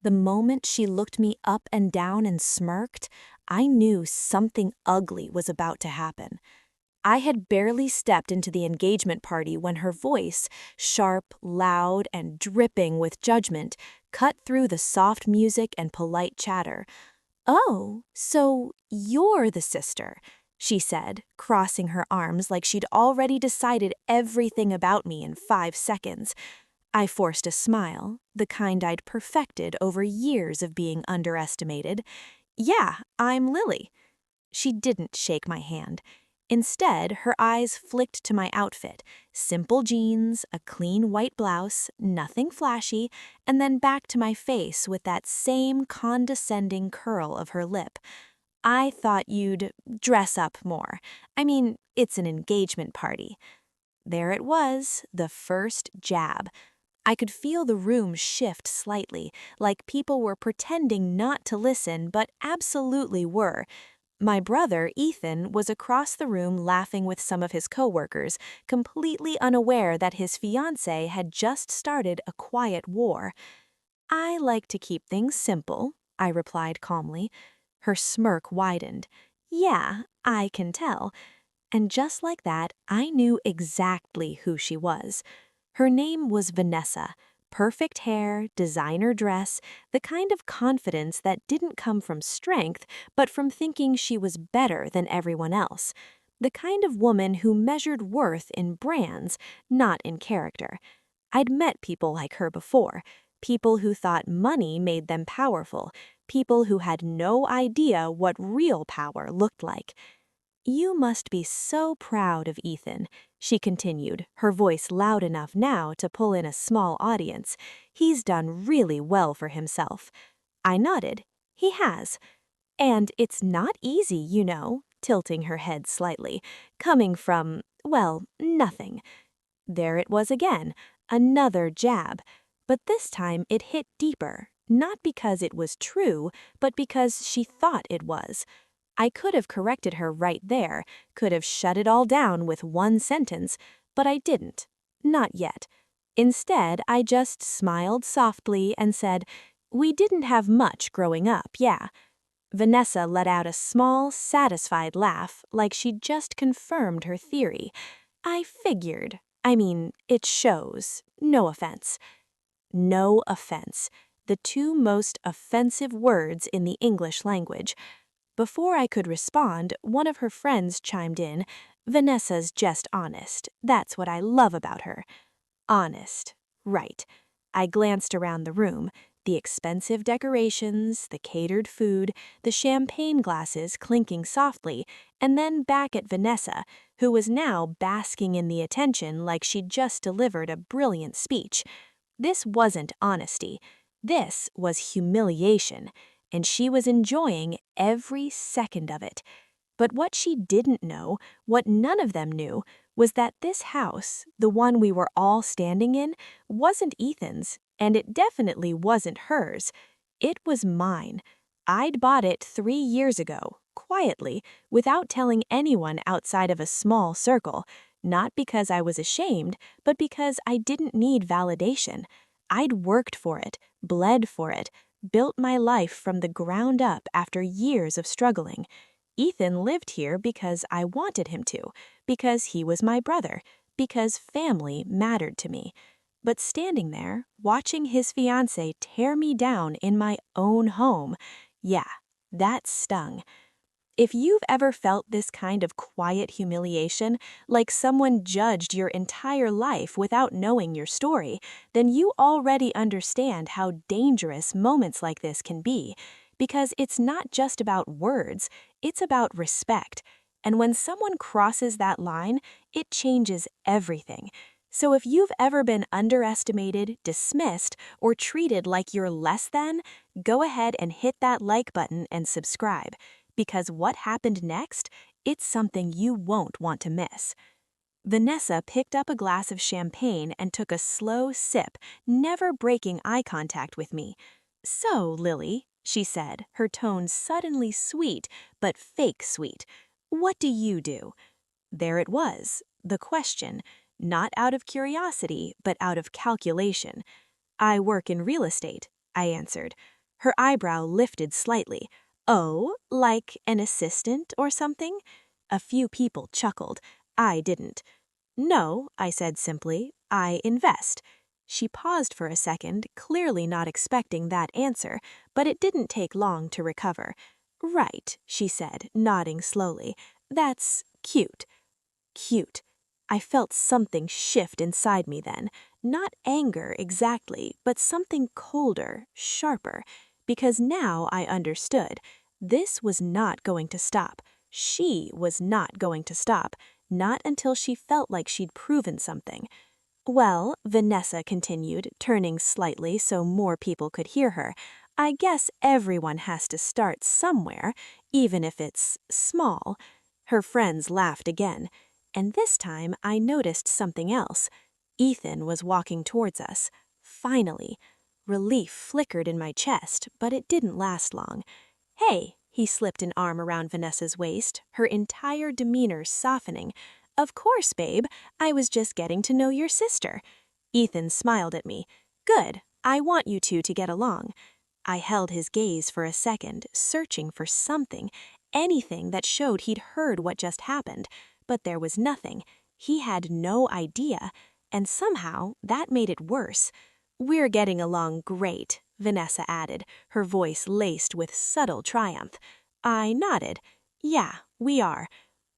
The moment she looked me up and down and smirked, I knew something ugly was about to happen. I had barely stepped into the engagement party when her voice, sharp, loud, and dripping with judgment, cut through the soft music and polite chatter. "Oh, so you're the sister," she said, crossing her arms like she'd already decided everything about me in 5 seconds. I forced a smile, the kind I'd perfected over years of being underestimated. "Yeah, I'm Lily." She didn't shake my hand. Instead, her eyes flicked to my outfit: simple jeans, a clean white blouse, nothing flashy, and then back to my face with that same condescending curl of her lip. "I thought you'd dress up more. I mean, it's an engagement party." There it was, the first jab. I could feel the room shift slightly, like people were pretending not to listen but absolutely were. My brother, Ethan, was across the room laughing with some of his coworkers, completely unaware that his fiancée had just started a quiet war. "I like to keep things simple," I replied calmly. Her smirk widened. "Yeah, I can tell." And just like that, I knew exactly who she was. Her name was Vanessa. Perfect hair, designer dress, the kind of confidence that didn't come from strength, but from thinking she was better than everyone else. The kind of woman who measured worth in brands, not in character. I'd met people like her before, people who thought money made them powerful, people who had no idea what real power looked like. "You must be so proud of Ethan," she continued, her voice loud enough now to pull in a small audience. "He's done really well for himself." I nodded. "He has. And it's not easy, you know," tilting her head slightly, "coming from, well, nothing." There it was again, another jab. But this time it hit deeper, not because it was true, but because she thought it was. I could have corrected her right there, could have shut it all down with one sentence, but I didn't. Not yet. Instead, I just smiled softly and said, "We didn't have much growing up, yeah." Vanessa let out a small, satisfied laugh, like she'd just confirmed her theory. "I figured. I mean, it shows. No offense." No offense. The two most offensive words in the English language. Before I could respond, one of her friends chimed in. "Vanessa's just honest. That's what I love about her." Honest. Right. I glanced around the room. The expensive decorations, the catered food, the champagne glasses clinking softly, and then back at Vanessa, who was now basking in the attention like she'd just delivered a brilliant speech. This wasn't honesty. This was humiliation, and she was enjoying every second of it. But what she didn't know, what none of them knew, was that this house, the one we were all standing in, wasn't Ethan's, and it definitely wasn't hers. It was mine. I'd bought it 3 years ago, quietly, without telling anyone outside of a small circle, not because I was ashamed, but because I didn't need validation. I'd worked for it, bled for it, built my life from the ground up after years of struggling. Ethan lived here because I wanted him to, because he was my brother, because family mattered to me. But standing there, watching his fiancée tear me down in my own home, yeah, that stung. If you've ever felt this kind of quiet humiliation, like someone judged your entire life without knowing your story, then you already understand how dangerous moments like this can be. Because it's not just about words, it's about respect. And when someone crosses that line, it changes everything. So if you've ever been underestimated, dismissed, or treated like you're less than, go ahead and hit that like button and subscribe. Because what happened next, it's something you won't want to miss. Vanessa picked up a glass of champagne and took a slow sip, never breaking eye contact with me. "So, Lily," she said, her tone suddenly sweet, but fake sweet, "what do you do?" There it was, the question, not out of curiosity, but out of calculation. "I work in real estate," I answered. Her eyebrow lifted slightly. Oh, like an assistant or something? A few people chuckled. I didn't. No, I said simply. I invest. She paused for a second, clearly not expecting that answer, but it didn't take long to recover. Right, she said, nodding slowly. That's cute. Cute. I felt something shift inside me then. Not anger exactly, but something colder, sharper. Because now I understood. This was not going to stop. She was not going to stop. Not until she felt like she'd proven something. Well, Vanessa continued, turning slightly so more people could hear her, I guess everyone has to start somewhere, even if it's small. Her friends laughed again. And this time I noticed something else. Ethan was walking towards us. Finally. Relief flickered in my chest, but it didn't last long. Hey, he slipped an arm around Vanessa's waist, her entire demeanor softening. Of course, babe. I was just getting to know your sister. Ethan smiled at me. Good. I want you two to get along. I held his gaze for a second, searching for something, anything that showed he'd heard what just happened. But there was nothing. He had no idea. And somehow, that made it worse. We're getting along great, Vanessa added, her voice laced with subtle triumph. I nodded. Yeah, we are.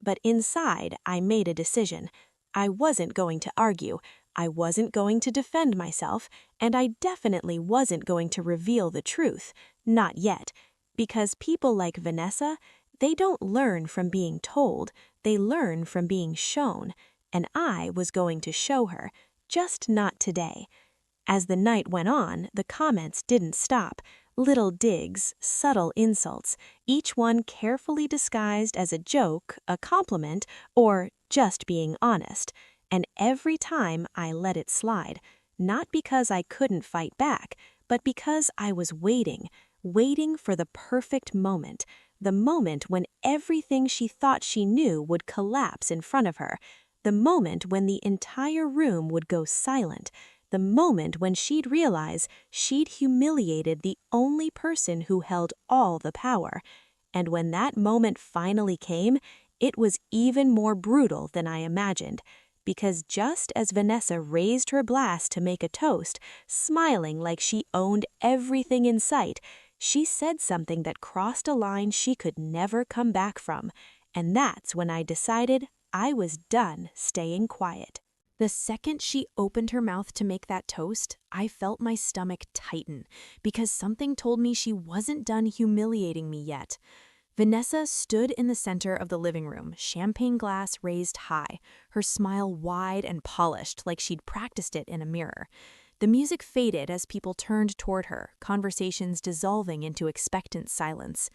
But inside, I made a decision. I wasn't going to argue. I wasn't going to defend myself, and I definitely wasn't going to reveal the truth. Not yet. Because people like Vanessa, they don't learn from being told, they learn from being shown. And I was going to show her, just not today. As the night went on, the comments didn't stop. Little digs, subtle insults, each one carefully disguised as a joke, a compliment, or just being honest. And every time I let it slide, not because I couldn't fight back, but because I was waiting for the perfect moment, the moment when everything she thought she knew would collapse in front of her, the moment when the entire room would go silent, the moment when she'd realize she'd humiliated the only person who held all the power. And when that moment finally came, it was even more brutal than I imagined. Because just as Vanessa raised her glass to make a toast, smiling like she owned everything in sight, she said something that crossed a line she could never come back from. And that's when I decided I was done staying quiet. The second she opened her mouth to make that toast, I felt my stomach tighten, because something told me she wasn't done humiliating me yet. Vanessa stood in the center of the living room, champagne glass raised high, her smile wide and polished like she'd practiced it in a mirror. The music faded as people turned toward her, conversations dissolving into expectant silence.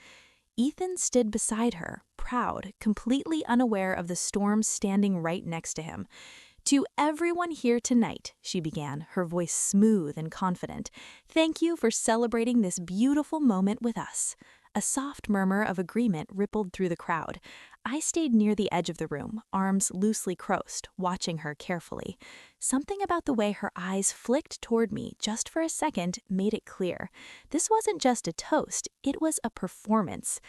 Ethan stood beside her, proud, completely unaware of the storm standing right next to him. To everyone here tonight, she began, her voice smooth and confident, thank you for celebrating this beautiful moment with us. A soft murmur of agreement rippled through the crowd. I stayed near the edge of the room, arms loosely crossed, watching her carefully. Something about the way her eyes flicked toward me just for a second made it clear. This wasn't just a toast, it was a performance.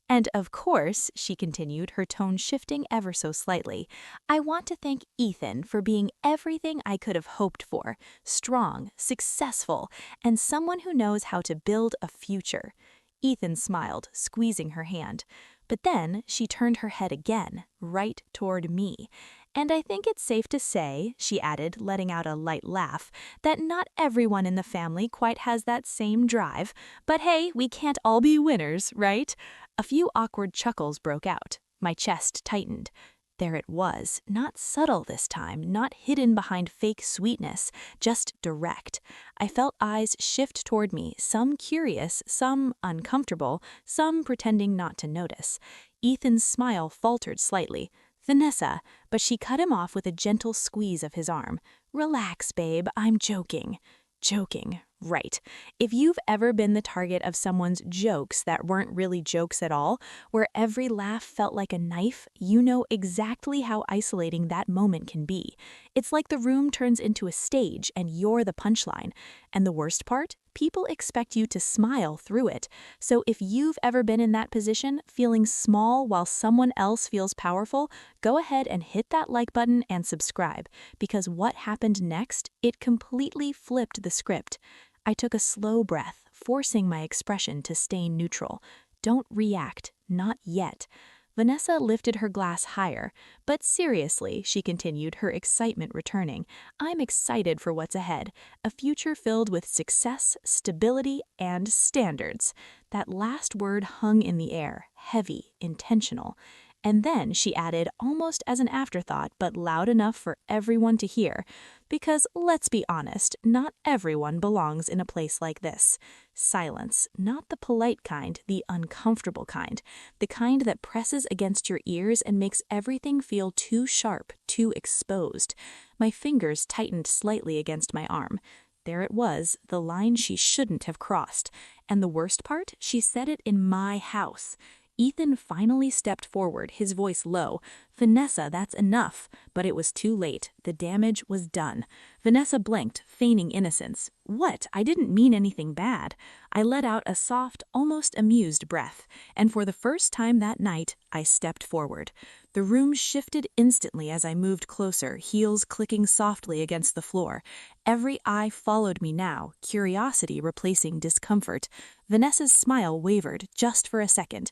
And of course, she continued, her tone shifting ever so slightly, I want to thank Ethan for being everything I could have hoped for, strong, successful, and someone who knows how to build a future. Ethan smiled, squeezing her hand. But then she turned her head again, right toward me. And I think it's safe to say, she added, letting out a light laugh, that not everyone in the family quite has that same drive. But hey, we can't all be winners, right? A few awkward chuckles broke out. My chest tightened. There it was, not subtle this time, not hidden behind fake sweetness, just direct. I felt eyes shift toward me, some curious, some uncomfortable, some pretending not to notice. Ethan's smile faltered slightly. Vanessa, but she cut him off with a gentle squeeze of his arm. Relax, babe, I'm joking. Joking, right. If you've ever been the target of someone's jokes that weren't really jokes at all, where every laugh felt like a knife, you know exactly how isolating that moment can be. It's like the room turns into a stage and you're the punchline. And the worst part? People expect you to smile through it. So if you've ever been in that position, feeling small while someone else feels powerful, go ahead and hit that like button and subscribe, because what happened next, it completely flipped the script. I took a slow breath, forcing my expression to stay neutral. Don't react, not yet. Vanessa lifted her glass higher. But seriously, she continued, her excitement returning, I'm excited for what's ahead. A future filled with success, stability, and standards. That last word hung in the air, heavy, intentional. And then she added, almost as an afterthought, but loud enough for everyone to hear. Because, let's be honest, not everyone belongs in a place like this. Silence, not the polite kind, the uncomfortable kind. The kind that presses against your ears and makes everything feel too sharp, too exposed. My fingers tightened slightly against my arm. There it was, the line she shouldn't have crossed. And the worst part, she said it in my house. Ethan finally stepped forward, his voice low. Vanessa, that's enough. But it was too late. The damage was done. Vanessa blinked, feigning innocence. What? I didn't mean anything bad. I let out a soft, almost amused breath. And for the first time that night, I stepped forward. The room shifted instantly as I moved closer, heels clicking softly against the floor. Every eye followed me now, curiosity replacing discomfort. Vanessa's smile wavered just for a second.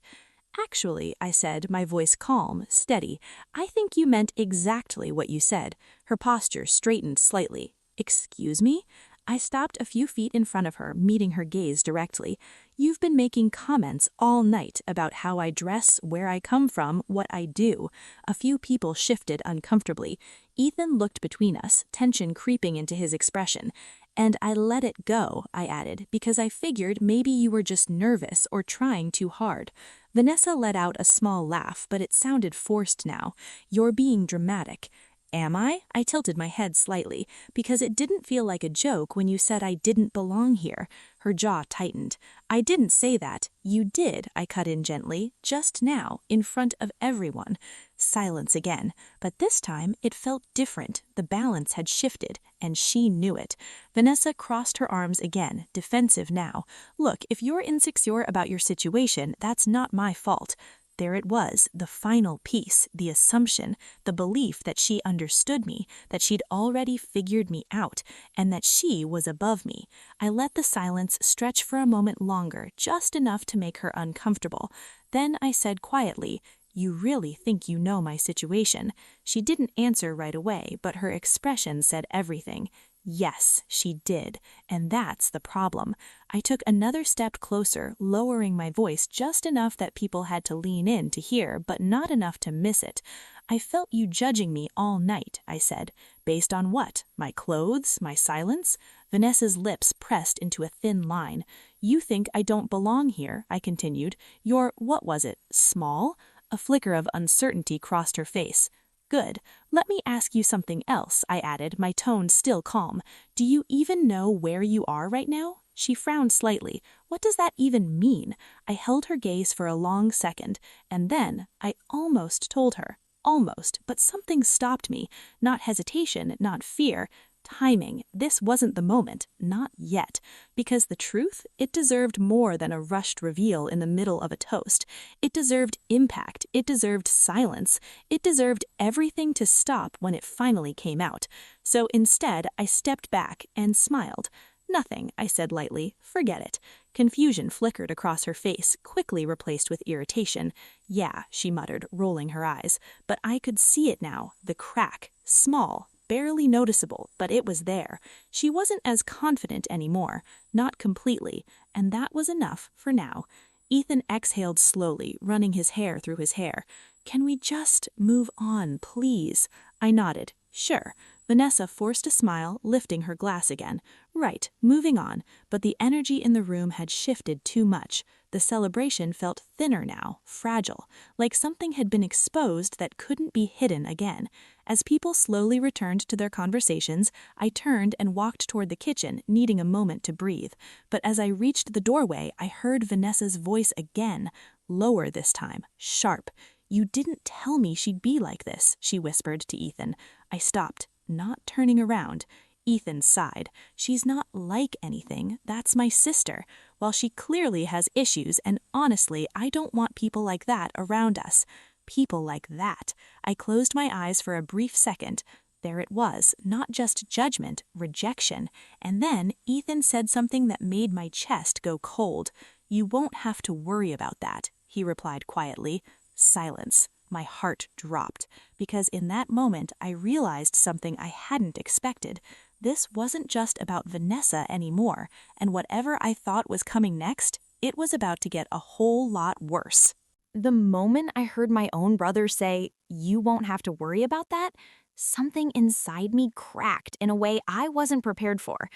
Actually, I said, my voice calm, steady, I think you meant exactly what you said. Her posture straightened slightly. Excuse me? I stopped a few feet in front of her, meeting her gaze directly. You've been making comments all night about how I dress, where I come from, what I do. A few people shifted uncomfortably. Ethan looked between us, tension creeping into his expression. And I let it go, I added, because I figured maybe you were just nervous or trying too hard. Vanessa let out a small laugh, but it sounded forced now. You're being dramatic. Am I? I tilted my head slightly, because it didn't feel like a joke when you said I didn't belong here. Her jaw tightened. I didn't say that. You did, I cut in gently, just now, in front of everyone. Silence again. But this time, it felt different. The balance had shifted, and she knew it. Vanessa crossed her arms again, defensive now. Look, if you're insecure about your situation, that's not my fault. There it was, the final piece, the assumption, the belief that she understood me, that she'd already figured me out, and that she was above me. I let the silence stretch for a moment longer, just enough to make her uncomfortable. Then I said quietly, You really think you know my situation? She didn't answer right away, but her expression said everything. Yes, she did, and that's the problem. I took another step closer, lowering my voice just enough that people had to lean in to hear, but not enough to miss it. I felt you judging me all night, I said. Based on what? My clothes? My silence? Vanessa's lips pressed into a thin line. You think I don't belong here, I continued. You're, what was it, small? A flicker of uncertainty crossed her face. Good. Let me ask you something else, I added, my tone still calm. Do you even know where you are right now? She frowned slightly. What does that even mean? I held her gaze for a long second, and then I almost told her. Almost, but something stopped me. Not hesitation, not fear. Timing. This wasn't the moment, not yet, because the truth, it deserved more than a rushed reveal in the middle of a toast. It deserved impact, it deserved silence, it deserved everything to stop when it finally came out. So instead, I stepped back and smiled. Nothing, I said lightly, forget it. Confusion flickered across her face, quickly replaced with irritation. Yeah, she muttered, rolling her eyes, but I could see it now, the crack, small, barely noticeable, but it was there. She wasn't as confident anymore, not completely, and that was enough for now. Ethan exhaled slowly, running his hair through his hair. Can we just move on, please? I nodded. Sure. Vanessa forced a smile, lifting her glass again. Right, moving on, but the energy in the room had shifted too much. The celebration felt thinner now, fragile, like something had been exposed that couldn't be hidden again. As people slowly returned to their conversations, I turned and walked toward the kitchen, needing a moment to breathe. But as I reached the doorway, I heard Vanessa's voice again, lower this time, sharp. You didn't tell me she'd be like this, she whispered to Ethan. I stopped, not turning around. Ethan sighed. She's not like anything. That's my sister. While she clearly has issues, and honestly, I don't want people like that around us. People like that. I closed my eyes for a brief second. There it was, not just judgment, rejection. And then Ethan said something that made my chest go cold. "You won't have to worry about that," he replied quietly. Silence. My heart dropped, because in that moment I realized something I hadn't expected. This wasn't just about Vanessa anymore, and whatever I thought was coming next, it was about to get a whole lot worse. The moment I heard my own brother say, "You won't have to worry about that," something inside me cracked in a way I wasn't prepared for.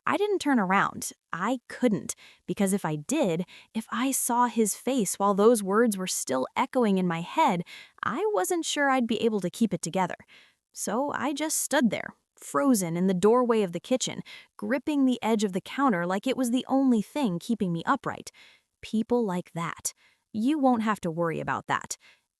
I didn't turn around. I couldn't, because if I did, if I saw his face while those words were still echoing in my head, I wasn't sure I'd be able to keep it together. So I just stood there, frozen in the doorway of the kitchen, gripping the edge of the counter like it was the only thing keeping me upright. People like that. You won't have to worry about that.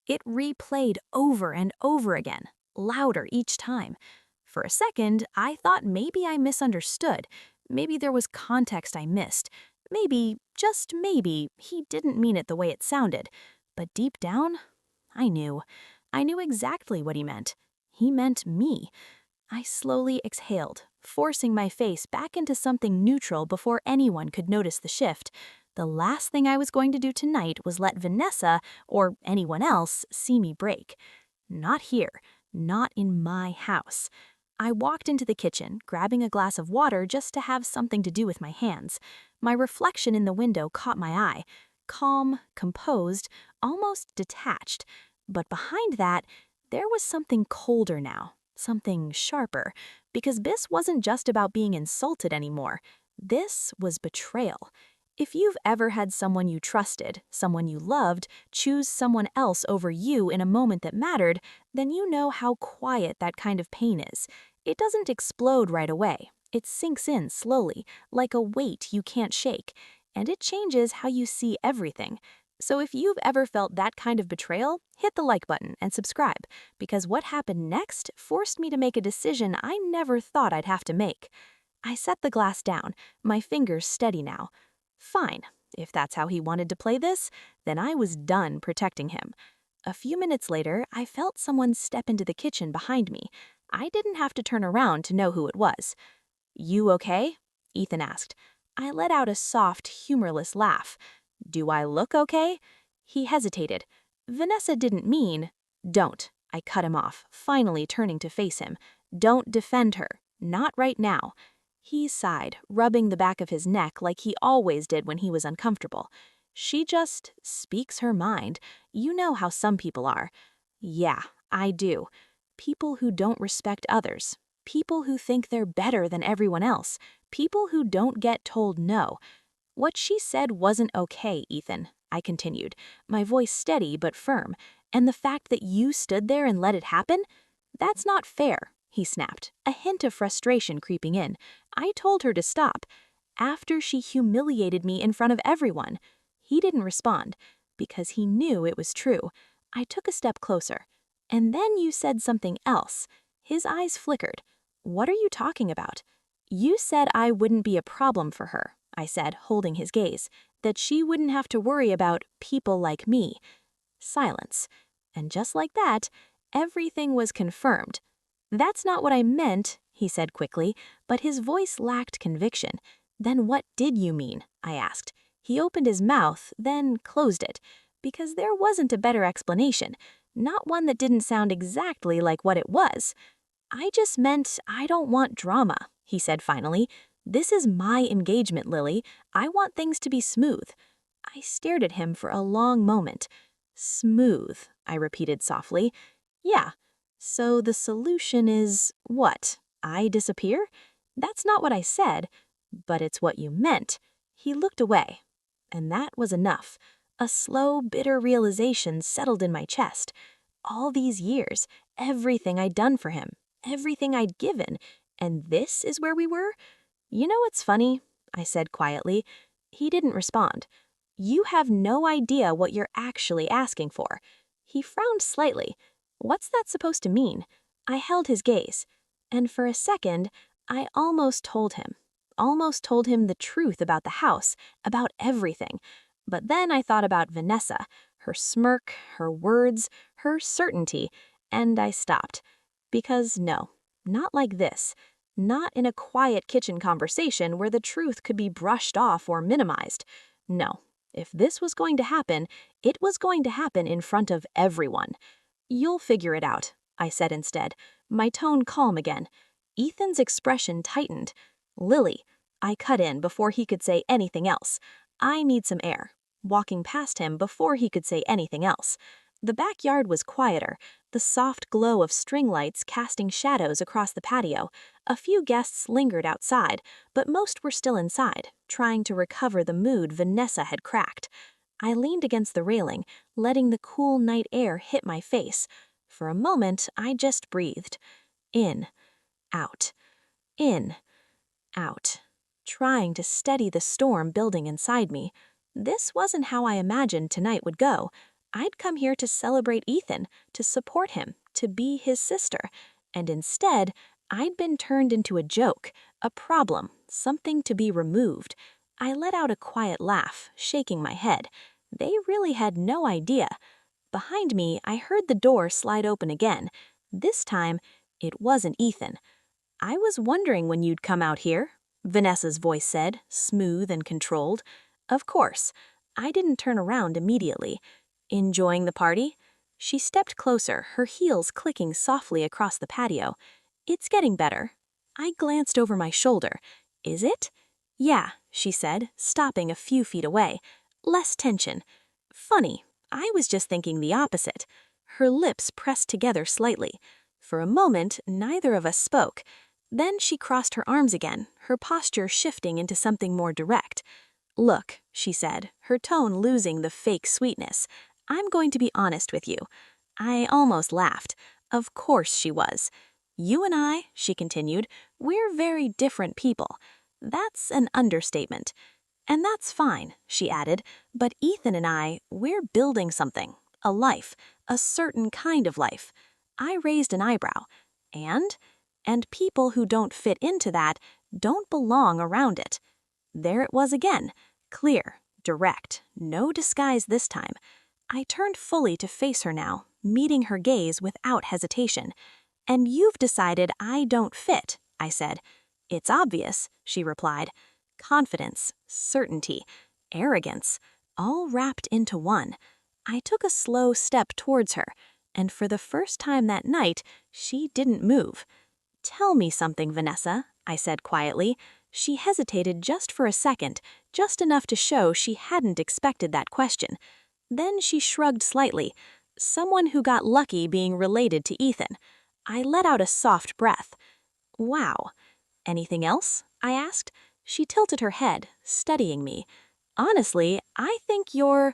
It replayed over and over again, louder each time. For a second, I thought maybe I misunderstood. Maybe there was context I missed. Maybe, just maybe, he didn't mean it the way it sounded. But deep down, I knew. I knew exactly what he meant. He meant me. I slowly exhaled, forcing my face back into something neutral before anyone could notice the shift. The last thing I was going to do tonight was let Vanessa, or anyone else, see me break. Not here. Not in my house. I walked into the kitchen, grabbing a glass of water just to have something to do with my hands. My reflection in the window caught my eye. Calm, composed, almost detached. But behind that, there was something colder now, something sharper, because this wasn't just about being insulted anymore. This was betrayal. If you've ever had someone you trusted, someone you loved, choose someone else over you in a moment that mattered, then you know how quiet that kind of pain is. It doesn't explode right away. It sinks in slowly, like a weight you can't shake, and it changes how you see everything. So if you've ever felt that kind of betrayal, hit the like button and subscribe, because what happened next forced me to make a decision I never thought I'd have to make. I set the glass down, my fingers steady now. Fine, if that's how he wanted to play this, then I was done protecting him. A few minutes later, I felt someone step into the kitchen behind me. I didn't have to turn around to know who it was. "You okay?" Ethan asked. I let out a soft, humorless laugh. "Do I look okay?" He hesitated. Vanessa didn't mean... "Don't," I cut him off, finally turning to face him. "Don't defend her. Not right now." He sighed, rubbing the back of his neck like he always did when he was uncomfortable. "She just speaks her mind. You know how some people are." "Yeah, I do. People who don't respect others. People who think they're better than everyone else. People who don't get told no." "What she said wasn't okay, Ethan," I continued, my voice steady but firm. "And the fact that you stood there and let it happen? That's not fair," he snapped, a hint of frustration creeping in. "I told her to stop. After she humiliated me in front of everyone." He didn't respond, because he knew it was true. I took a step closer. "And then you said something else." His eyes flickered. "What are you talking about?" "You said I wouldn't be a problem for her," I said, holding his gaze, "that she wouldn't have to worry about people like me." Silence. And just like that, everything was confirmed. "That's not what I meant," he said quickly, but his voice lacked conviction. "Then what did you mean?" I asked. He opened his mouth, then closed it, because there wasn't a better explanation, not one that didn't sound exactly like what it was. "I just meant I don't want drama," he said finally. "This is my engagement, Lily. I want things to be smooth." I stared at him for a long moment. "Smooth," I repeated softly. "Yeah. So the solution is what? I disappear?" "That's not what I said, but it's what you meant." He looked away. And that was enough. A slow, bitter realization settled in my chest. All these years, everything I'd done for him, everything I'd given, and this is where we were? "You know what's funny?" I said quietly. He didn't respond. "You have no idea what you're actually asking for." He frowned slightly. "What's that supposed to mean?" I held his gaze, and for a second, I almost told him the truth about the house, about everything. But then I thought about Vanessa, her smirk, her words, her certainty, and I stopped. Because no, not like this. Not in a quiet kitchen conversation where the truth could be brushed off or minimized. No, if this was going to happen, it was going to happen in front of everyone. You'll figure it out, I said instead, my tone calm again. Ethan's expression tightened. Lily, I cut in before he could say anything else. I need some air. Walking past him before he could say anything else. The backyard was quieter, the soft glow of string lights casting shadows across the patio. A few guests lingered outside, but most were still inside, trying to recover the mood Vanessa had cracked. I leaned against the railing, letting the cool night air hit my face. For a moment, I just breathed. In, out, in, out, trying to steady the storm building inside me. This wasn't how I imagined tonight would go. I'd come here to celebrate Ethan, to support him, to be his sister. And instead, I'd been turned into a joke, a problem, something to be removed. I let out a quiet laugh, shaking my head. They really had no idea. Behind me, I heard the door slide open again. This time, it wasn't Ethan. I was wondering when you'd come out here, Vanessa's voice said, smooth and controlled. Of course. I didn't turn around immediately. Enjoying the party? She stepped closer, her heels clicking softly across the patio. It's getting better. I glanced over my shoulder. Is it? Yeah, she said, stopping a few feet away. Less tension. Funny, I was just thinking the opposite. Her lips pressed together slightly. For a moment, neither of us spoke. Then she crossed her arms again, her posture shifting into something more direct. Look, she said, her tone losing the fake sweetness. I'm going to be honest with you. I almost laughed. Of course she was. You and I, she continued, we're very different people. That's an understatement. And that's fine, she added, but Ethan and I, we're building something, a life, a certain kind of life. I raised an eyebrow. And people who don't fit into that don't belong around it. There it was again, clear, direct, no disguise this time. I turned fully to face her now, meeting her gaze without hesitation. And you've decided I don't fit, I said. It's obvious, she replied. Confidence, certainty, arrogance, all wrapped into one. I took a slow step towards her, and for the first time that night, she didn't move. Tell me something, Vanessa, I said quietly. She hesitated just for a second, just enough to show she hadn't expected that question. Then she shrugged slightly. Someone who got lucky being related to Ethan. I let out a soft breath. Wow. Anything else? I asked. She tilted her head, studying me. Honestly, I think you're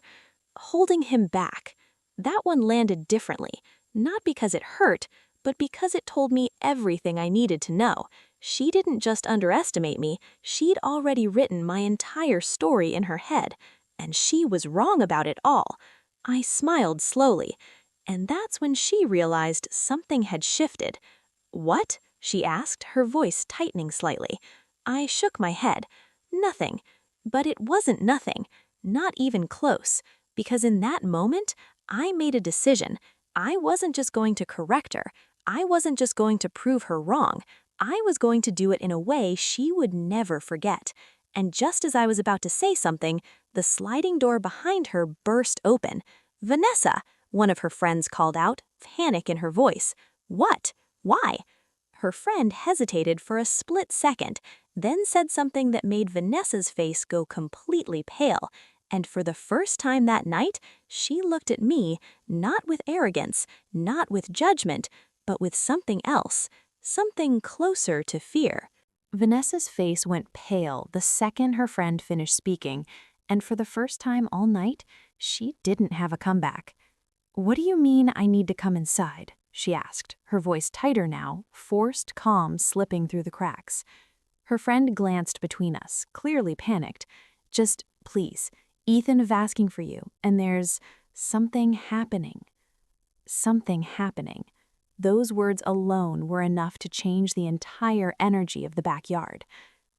holding him back. That one landed differently, not because it hurt, but because it told me everything I needed to know. She didn't just underestimate me, she'd already written my entire story in her head, and she was wrong about it all. I smiled slowly, and that's when she realized something had shifted. What? She asked, her voice tightening slightly. I shook my head. Nothing. But it wasn't nothing, not even close, because in that moment, I made a decision. I wasn't just going to correct her. I wasn't just going to prove her wrong. I was going to do it in a way she would never forget. And just as I was about to say something, the sliding door behind her burst open. Vanessa, one of her friends called out, panic in her voice. What? Why? Her friend hesitated for a split second, then said something that made Vanessa's face go completely pale. And for the first time that night, she looked at me, not with arrogance, not with judgment, but with something else, something closer to fear. Vanessa's face went pale the second her friend finished speaking, and for the first time all night, she didn't have a comeback. What do you mean I need to come inside? She asked, her voice tighter now, forced calm slipping through the cracks. Her friend glanced between us, clearly panicked. Just, please, Ethan is asking for you, and there's something happening. Something happening. Those words alone were enough to change the entire energy of the backyard.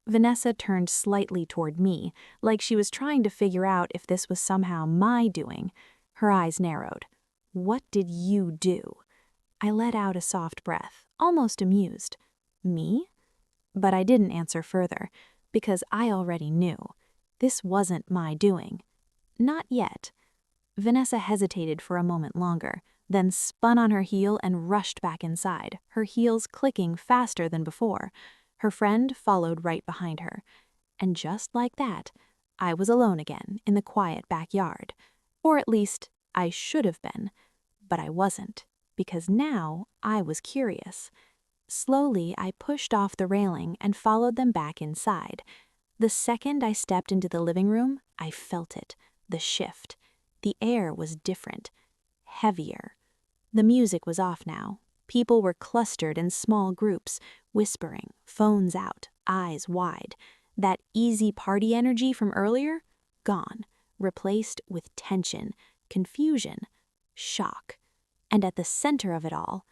Vanessa turned slightly toward me, like she was trying to figure out if this was somehow my doing. Her eyes narrowed. "What did you do?" I let out a soft breath, almost amused. "Me?" But I didn't answer further, because I already knew. This wasn't my doing. Not yet. Vanessa hesitated for a moment longer, then spun on her heel and rushed back inside, her heels clicking faster than before. Her friend followed right behind her. And just like that, I was alone again in the quiet backyard. Or at least, I should have been. But I wasn't, because now I was curious. Slowly, I pushed off the railing and followed them back inside. The second I stepped into the living room, I felt it, the shift. The air was different, heavier. The music was off now. People were clustered in small groups, whispering, phones out, eyes wide. That easy party energy from earlier? Gone, replaced with tension, confusion, shock. And at the center of it all,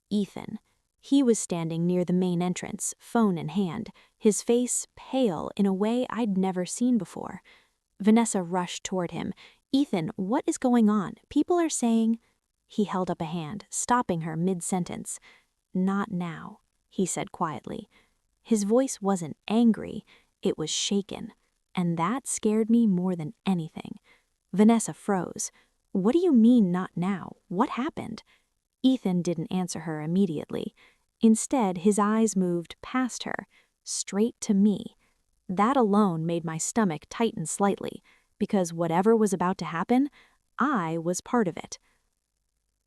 Ethan. He was standing near the main entrance, phone in hand, his face pale in a way I'd never seen before. Vanessa rushed toward him. "Ethan, what is going on? People are saying—" He held up a hand, stopping her mid-sentence. "Not now," he said quietly. His voice wasn't angry, it was shaken, and that scared me more than anything. Vanessa froze. "What do you mean, not now? What happened?" Ethan didn't answer her immediately. Instead, his eyes moved past her, straight to me. That alone made my stomach tighten slightly, because whatever was about to happen, I was part of it.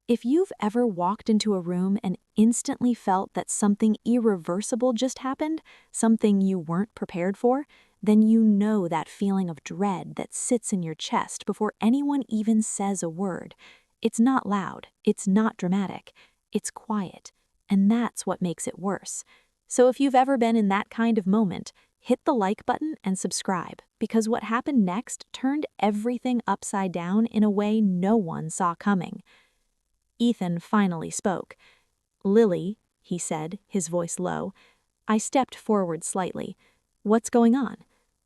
If you've ever walked into a room and instantly felt that something irreversible just happened, something you weren't prepared for, then you know that feeling of dread that sits in your chest before anyone even says a word. It's not loud, it's not dramatic, it's quiet, and that's what makes it worse. So if you've ever been in that kind of moment, hit the like button and subscribe, because what happened next turned everything upside down in a way no one saw coming. Ethan finally spoke. "Lily," he said, his voice low. I stepped forward slightly. "What's going on?"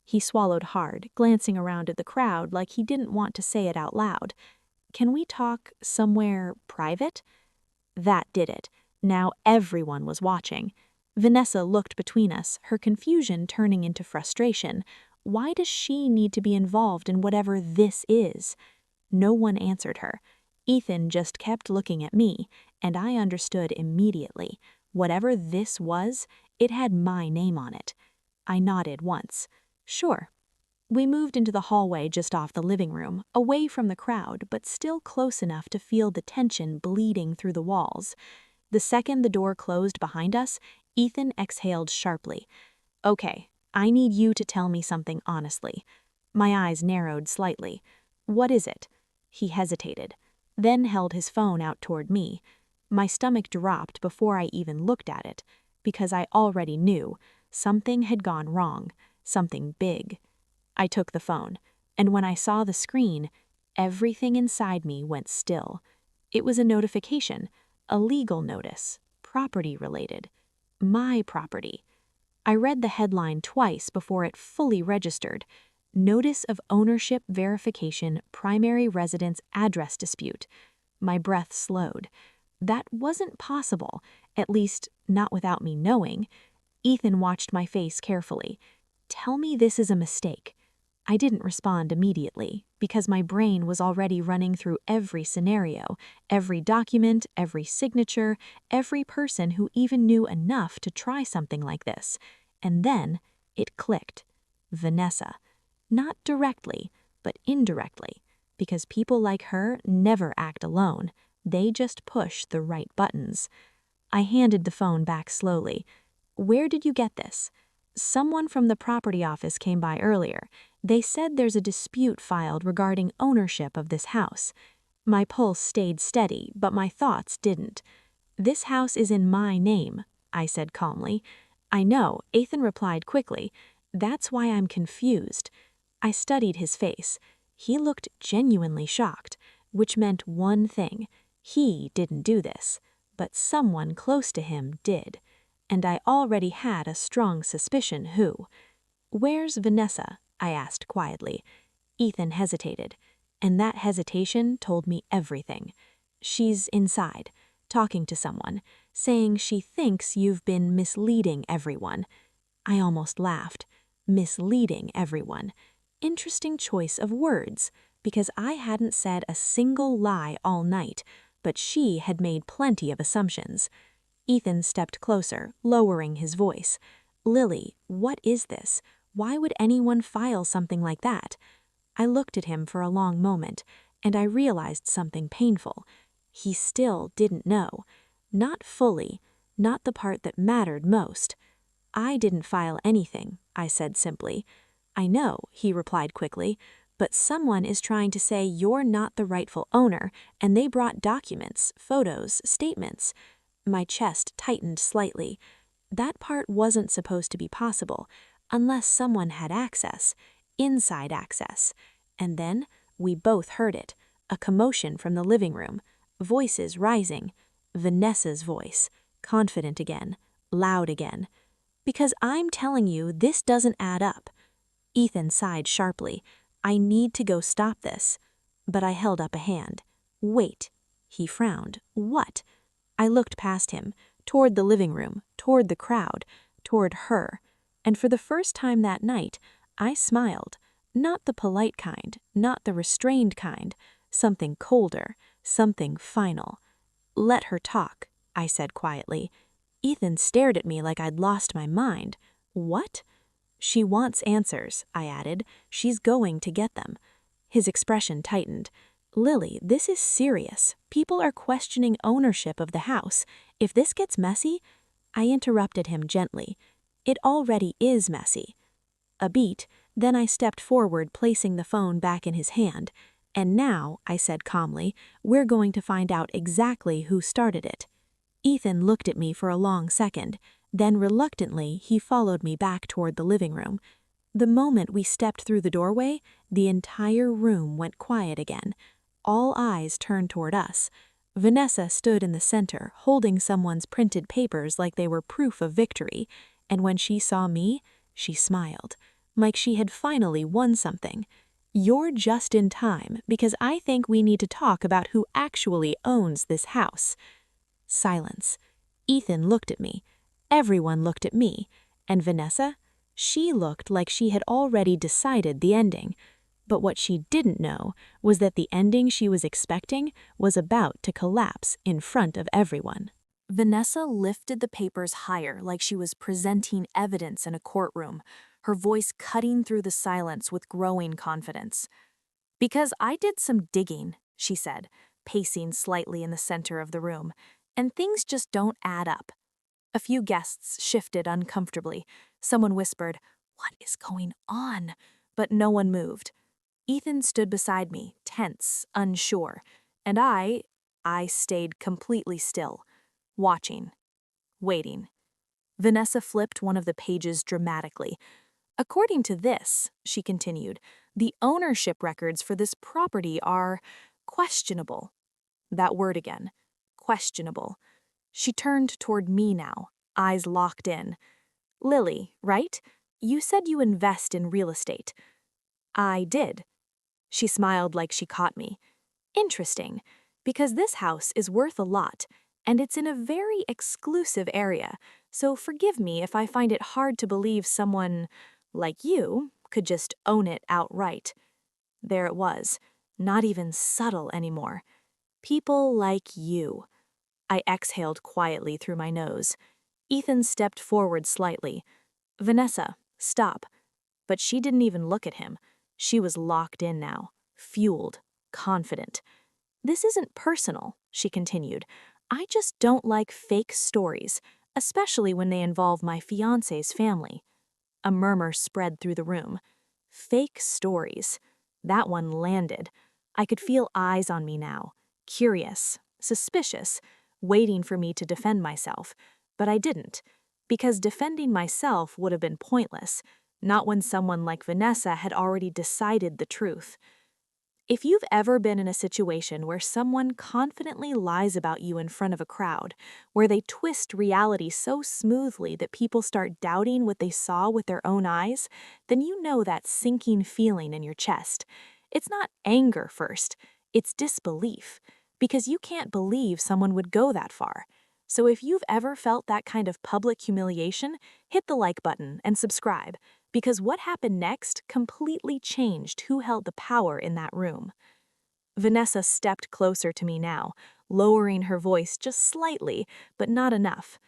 He swallowed hard, glancing around at the crowd like he didn't want to say it out loud. "Can we talk somewhere private?" That did it. Now everyone was watching. Vanessa looked between us, her confusion turning into frustration. Why does she need to be involved in whatever this is? No one answered her. Ethan just kept looking at me, and I understood immediately. Whatever this was, it had my name on it. I nodded once. "Sure." We moved into the hallway just off the living room, away from the crowd, but still close enough to feel the tension bleeding through the walls. The second the door closed behind us, Ethan exhaled sharply. "Okay, I need you to tell me something honestly." My eyes narrowed slightly. "What is it?" He hesitated, then held his phone out toward me. My stomach dropped before I even looked at it, because I already knew something had gone wrong, something big. I took the phone, and when I saw the screen, everything inside me went still. It was a notification, a legal notice, property-related. My property. I read the headline twice before it fully registered. Notice of Ownership Verification Primary Residence Address Dispute. My breath slowed. That wasn't possible, at least not without me knowing. Ethan watched my face carefully. "Tell me this is a mistake." I didn't respond immediately, because my brain was already running through every scenario, every document, every signature, every person who even knew enough to try something like this. And then it clicked. Vanessa. Not directly, but indirectly, because people like her never act alone. They just push the right buttons. I handed the phone back slowly. "Where did you get this?" "Someone from the property office came by earlier. They said there's a dispute filed regarding ownership of this house." My pulse stayed steady, but my thoughts didn't. "This house is in my name," I said calmly. "I know," Ethan replied quickly. "That's why I'm confused." I studied his face. He looked genuinely shocked, which meant one thing. He didn't do this. but someone close to him did, and I already had a strong suspicion who. "Where's Vanessa?" I asked quietly. Ethan hesitated, and that hesitation told me everything. "She's inside, talking to someone, saying she thinks you've been misleading everyone." I almost laughed. Misleading everyone. Interesting choice of words, because I hadn't said a single lie all night, but she had made plenty of assumptions. Ethan stepped closer, lowering his voice. "Lily, what is this? Why would anyone file something like that?" I looked at him for a long moment, and I realized something painful. He still didn't know. Not fully, not the part that mattered most. "I didn't file anything," I said simply. "I know," he replied quickly, "but someone is trying to say you're not the rightful owner, and they brought documents, photos, statements." My chest tightened slightly. That part wasn't supposed to be possible, unless someone had access, inside access. And then we both heard it, a commotion from the living room, voices rising. Vanessa's voice, confident again, loud again. "Because I'm telling you, this doesn't add up." Ethan sighed sharply. "I need to go stop this." But I held up a hand. "Wait." He frowned. "What?" I looked past him, toward the living room, toward the crowd, toward her. And for the first time that night, I smiled. Not the polite kind, not the restrained kind. Something colder, something final. "Let her talk," I said quietly. Ethan stared at me like I'd lost my mind. "What?" "She wants answers," I added. "She's going to get them." His expression tightened. "Lily, this is serious. People are questioning ownership of the house. If this gets messy—" I interrupted him gently. "It already is messy." A beat, then I stepped forward, placing the phone back in his hand. "And now," I said calmly, "we're going to find out exactly who started it." Ethan looked at me for a long second, then reluctantly he followed me back toward the living room. The moment we stepped through the doorway, the entire room went quiet again. All eyes turned toward us. Vanessa stood in the center, holding someone's printed papers like they were proof of victory, and when she saw me, she smiled, like she had finally won something. "You're just in time, because I think we need to talk about who actually owns this house." Silence. Ethan looked at me. Everyone looked at me. And Vanessa? She looked like she had already decided the ending. But what she didn't know was that the ending she was expecting was about to collapse in front of everyone. Vanessa lifted the papers higher like she was presenting evidence in a courtroom, her voice cutting through the silence with growing confidence. "Because I did some digging," she said, pacing slightly in the center of the room, "and things just don't add up." A few guests shifted uncomfortably. Someone whispered, "What is going on?" But no one moved. Ethan stood beside me, tense, unsure, and I stayed completely still, watching, waiting. Vanessa flipped one of the pages dramatically. "According to this," she continued, "the ownership records for this property are questionable." That word again, questionable. She turned toward me now, eyes locked in. "Lily, right? You said you invest in real estate." "I did." She smiled like she caught me. "Interesting, because this house is worth a lot, and it's in a very exclusive area, so forgive me if I find it hard to believe someone like you could just own it outright." There it was, not even subtle anymore. "People like you." I exhaled quietly through my nose. Ethan stepped forward slightly. "Vanessa, stop." But she didn't even look at him. She was locked in now, fueled, confident. "This isn't personal," she continued. "I just don't like fake stories, especially when they involve my fiancé's family." A murmur spread through the room. Fake stories. That one landed. I could feel eyes on me now, curious, suspicious, waiting for me to defend myself. But I didn't, because defending myself would have been pointless, not when someone like Vanessa had already decided the truth. If you've ever been in a situation where someone confidently lies about you in front of a crowd, where they twist reality so smoothly that people start doubting what they saw with their own eyes, then you know that sinking feeling in your chest. It's not anger first, it's disbelief, because you can't believe someone would go that far. So if you've ever felt that kind of public humiliation, hit the like button and subscribe, because what happened next completely changed who held the power in that room. Vanessa stepped closer to me now, lowering her voice just slightly, but not enough.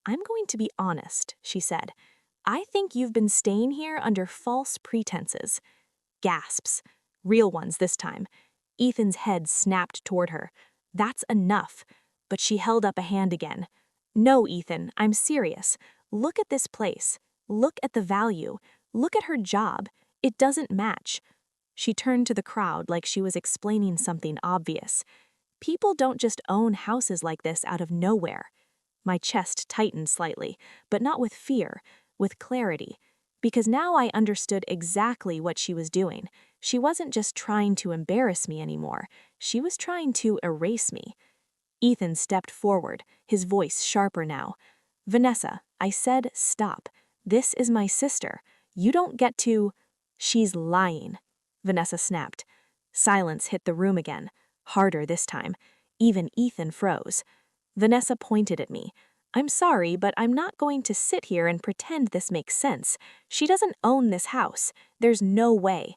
"I'm going to be honest," she said. "I think you've been staying here under false pretenses." Gasps. Real ones this time. Ethan's head snapped toward her. "That's enough." But she held up a hand again. "No, Ethan, I'm serious. Look at this place. Look at the value. Look at her job. It doesn't match." She turned to the crowd like she was explaining something obvious. "People don't just own houses like this out of nowhere." My chest tightened slightly, but not with fear, with clarity. Because now I understood exactly what she was doing. She wasn't just trying to embarrass me anymore. She was trying to erase me. Ethan stepped forward, his voice sharper now. "Vanessa, I said stop. This is my sister. You don't get to—" "She's lying," Vanessa snapped. Silence hit the room again, harder this time. Even Ethan froze. Vanessa pointed at me. "I'm sorry, but I'm not going to sit here and pretend this makes sense. She doesn't own this house. There's no way."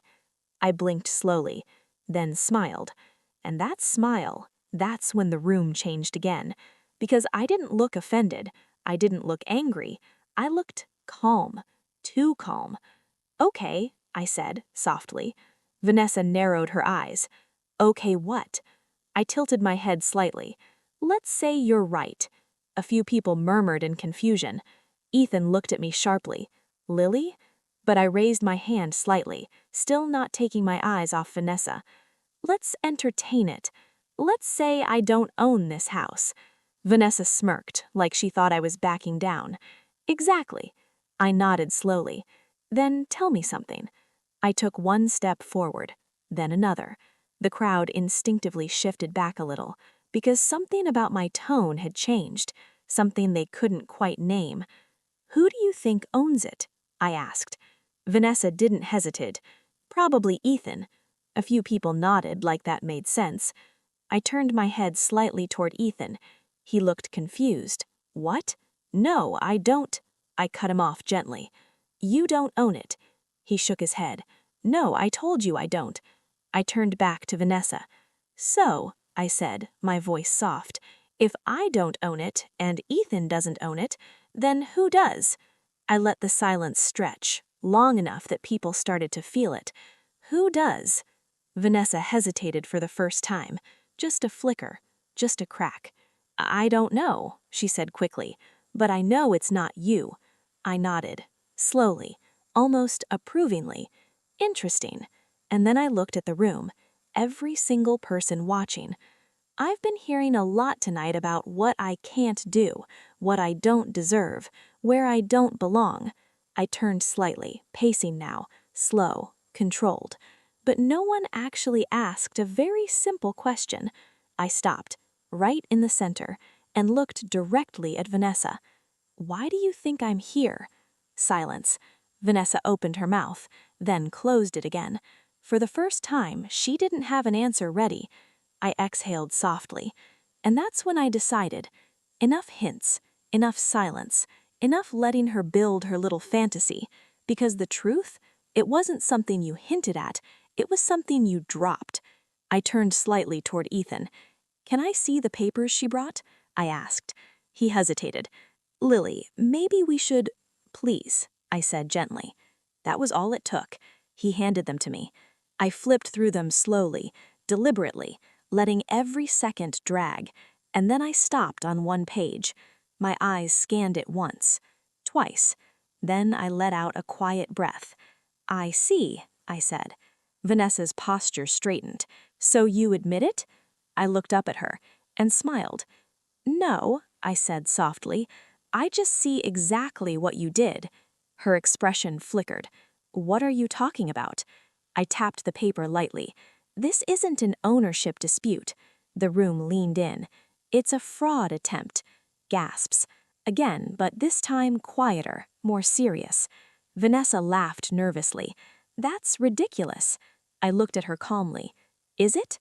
I blinked slowly, then smiled. And that smile, that's when the room changed again. Because I didn't look offended. I didn't look angry. I looked calm. Too calm. "Okay," I said, softly. Vanessa narrowed her eyes. "Okay, what?" I tilted my head slightly. "Let's say you're right." A few people murmured in confusion. Ethan looked at me sharply. "Lily?" But I raised my hand slightly, still not taking my eyes off Vanessa. "Let's entertain it. Let's say I don't own this house." Vanessa smirked, like she thought I was backing down. "Exactly." I nodded slowly. "Then tell me something." I took one step forward, then another. The crowd instinctively shifted back a little, because something about my tone had changed, something they couldn't quite name. "Who do you think owns it?" I asked. Vanessa didn't hesitate. "Probably Ethan." A few people nodded like that made sense. I turned my head slightly toward Ethan. He looked confused. "What? No, I don't." I cut him off gently. "You don't own it." He shook his head. "No, I told you I don't." I turned back to Vanessa. "So," I said, my voice soft, "if I don't own it and Ethan doesn't own it, then who does?" I let the silence stretch, long enough that people started to feel it. "Who does?" Vanessa hesitated for the first time. Just a flicker, just a crack. "I don't know," she said quickly, "but I know it's not you." I nodded, slowly, almost approvingly. "Interesting." And then I looked at the room, every single person watching. I've been hearing a lot tonight about what I can't do, what I don't deserve, where I don't belong. I turned slightly, pacing now, slow, controlled. But no one actually asked a very simple question. I stopped, right in the center, and looked directly at Vanessa. "Why do you think I'm here?" Silence. Vanessa opened her mouth, then closed it again. For the first time, she didn't have an answer ready. I exhaled softly. And that's when I decided. Enough hints, enough silence, enough letting her build her little fantasy. Because the truth, it wasn't something you hinted at, it was something you dropped. I turned slightly toward Ethan. "Can I see the papers she brought?" I asked. He hesitated. "Lily, maybe we should—" "Please," I said gently. That was all it took. He handed them to me. I flipped through them slowly, deliberately, letting every second drag, and then I stopped on one page. My eyes scanned it once, twice. Then I let out a quiet breath. "I see," I said. Vanessa's posture straightened. "So you admit it?" I looked up at her and smiled. "No," I said softly. "I just see exactly what you did." Her expression flickered. "What are you talking about?" I tapped the paper lightly. This isn't an ownership dispute. The room leaned in. It's a fraud attempt. Gasps. Again, but this time quieter, more serious. Vanessa laughed nervously. That's ridiculous. I looked at her calmly. Is it?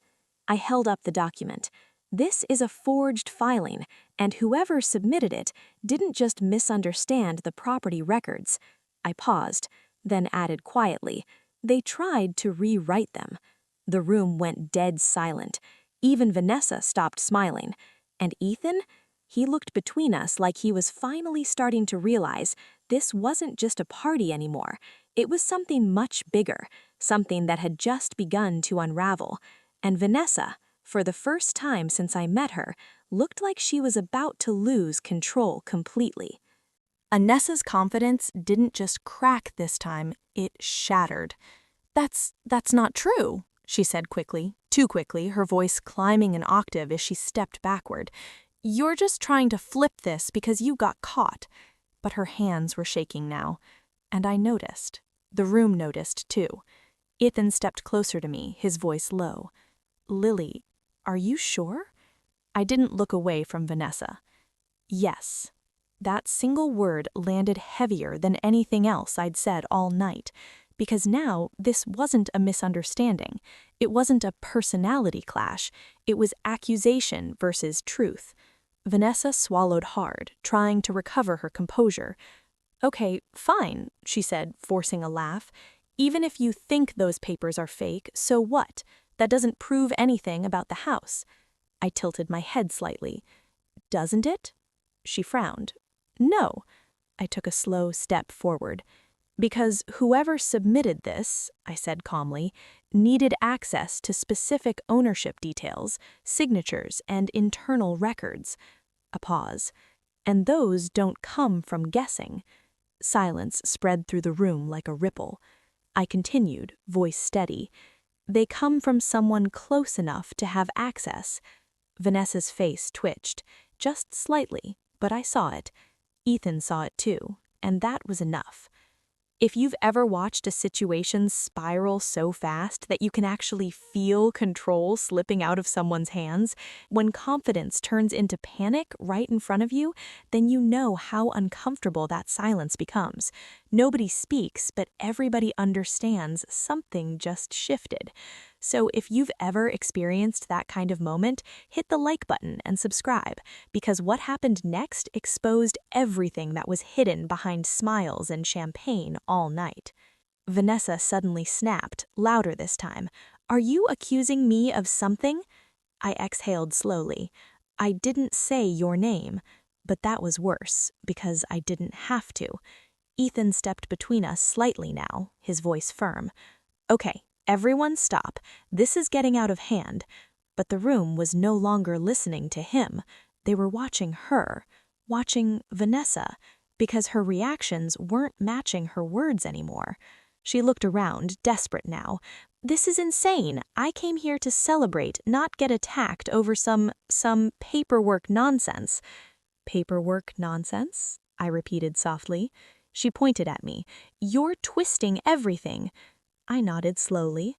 I held up the document. This is a forged filing, and whoever submitted it didn't just misunderstand the property records. I paused, then added quietly, they tried to rewrite them. The room went dead silent. Even Vanessa stopped smiling. And Ethan? He looked between us like he was finally starting to realize this wasn't just a party anymore. It was something much bigger, something that had just begun to unravel. And Vanessa, for the first time since I met her, looked like she was about to lose control completely. Anessa's confidence didn't just crack this time, it shattered. That's not true, she said quickly, too quickly, her voice climbing an octave as she stepped backward. You're just trying to flip this because you got caught. But her hands were shaking now. And I noticed. The room noticed, too. Ethan stepped closer to me, his voice low. Lily, are you sure? I didn't look away from Vanessa. Yes. That single word landed heavier than anything else I'd said all night, because now this wasn't a misunderstanding. It wasn't a personality clash. It was accusation versus truth. Vanessa swallowed hard, trying to recover her composure. Okay, fine, she said, forcing a laugh. Even if you think those papers are fake, so what? That doesn't prove anything about the house. I tilted my head slightly. Doesn't it? She frowned. No. I took a slow step forward. Because whoever submitted this, I said calmly, needed access to specific ownership details, signatures, and internal records. A pause. And those don't come from guessing. Silence spread through the room like a ripple. I continued, voice steady. They come from someone close enough to have access. Vanessa's face twitched, just slightly, but I saw it. Ethan saw it too, and that was enough. If you've ever watched a situation spiral so fast that you can actually feel control slipping out of someone's hands, when confidence turns into panic right in front of you, then you know how uncomfortable that silence becomes. Nobody speaks, but everybody understands something just shifted. So if you've ever experienced that kind of moment, hit the like button and subscribe, because what happened next exposed everything that was hidden behind smiles and champagne all night. Vanessa suddenly snapped, louder this time. Are you accusing me of something? I exhaled slowly. I didn't say your name, but that was worse, because I didn't have to. Ethan stepped between us slightly now, his voice firm. Okay. Everyone stop. This is getting out of hand. But the room was no longer listening to him. They were watching her, watching Vanessa, because her reactions weren't matching her words anymore. She looked around, desperate now. This is insane. I came here to celebrate, not get attacked over some paperwork nonsense. Paperwork nonsense? I repeated softly. She pointed at me. You're twisting everything. I nodded slowly.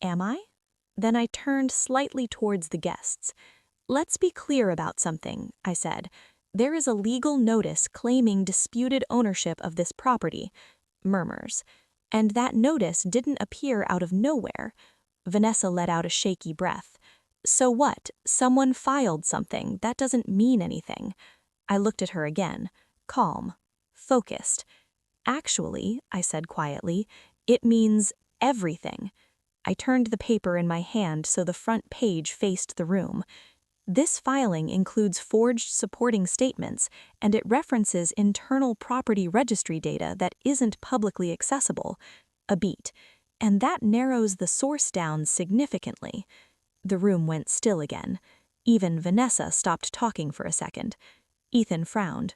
Am I? Then I turned slightly towards the guests. Let's be clear about something, I said. There is a legal notice claiming disputed ownership of this property. Murmurs. And that notice didn't appear out of nowhere. Vanessa let out a shaky breath. So what? Someone filed something. That doesn't mean anything. I looked at her again. Calm. Focused. Actually, I said quietly, it means everything. I turned the paper in my hand so the front page faced the room. This filing includes forged supporting statements, and it references internal property registry data that isn't publicly accessible. A beat. And that narrows the source down significantly. The room went still again. Even Vanessa stopped talking for a second. Ethan frowned.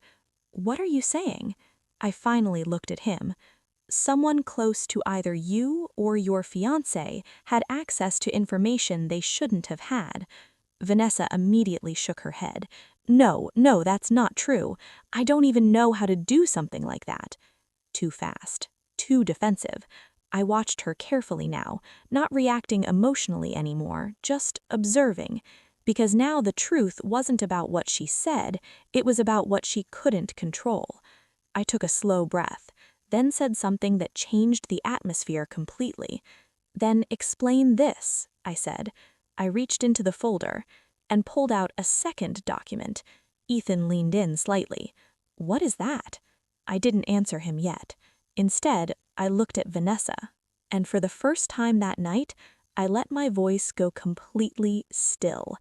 What are you saying? I finally looked at him. Someone close to either you or your fiancé had access to information they shouldn't have had. Vanessa immediately shook her head. No, that's not true. I don't even know how to do something like that. Too fast. Too defensive. I watched her carefully now, not reacting emotionally anymore, just observing. Because now the truth wasn't about what she said, it was about what she couldn't control. I took a slow breath, then said something that changed the atmosphere completely. "Then explain this," I said. I reached into the folder and pulled out a second document. Ethan leaned in slightly. "What is that?" I didn't answer him yet. Instead, I looked at Vanessa, and for the first time that night, I let my voice go completely still.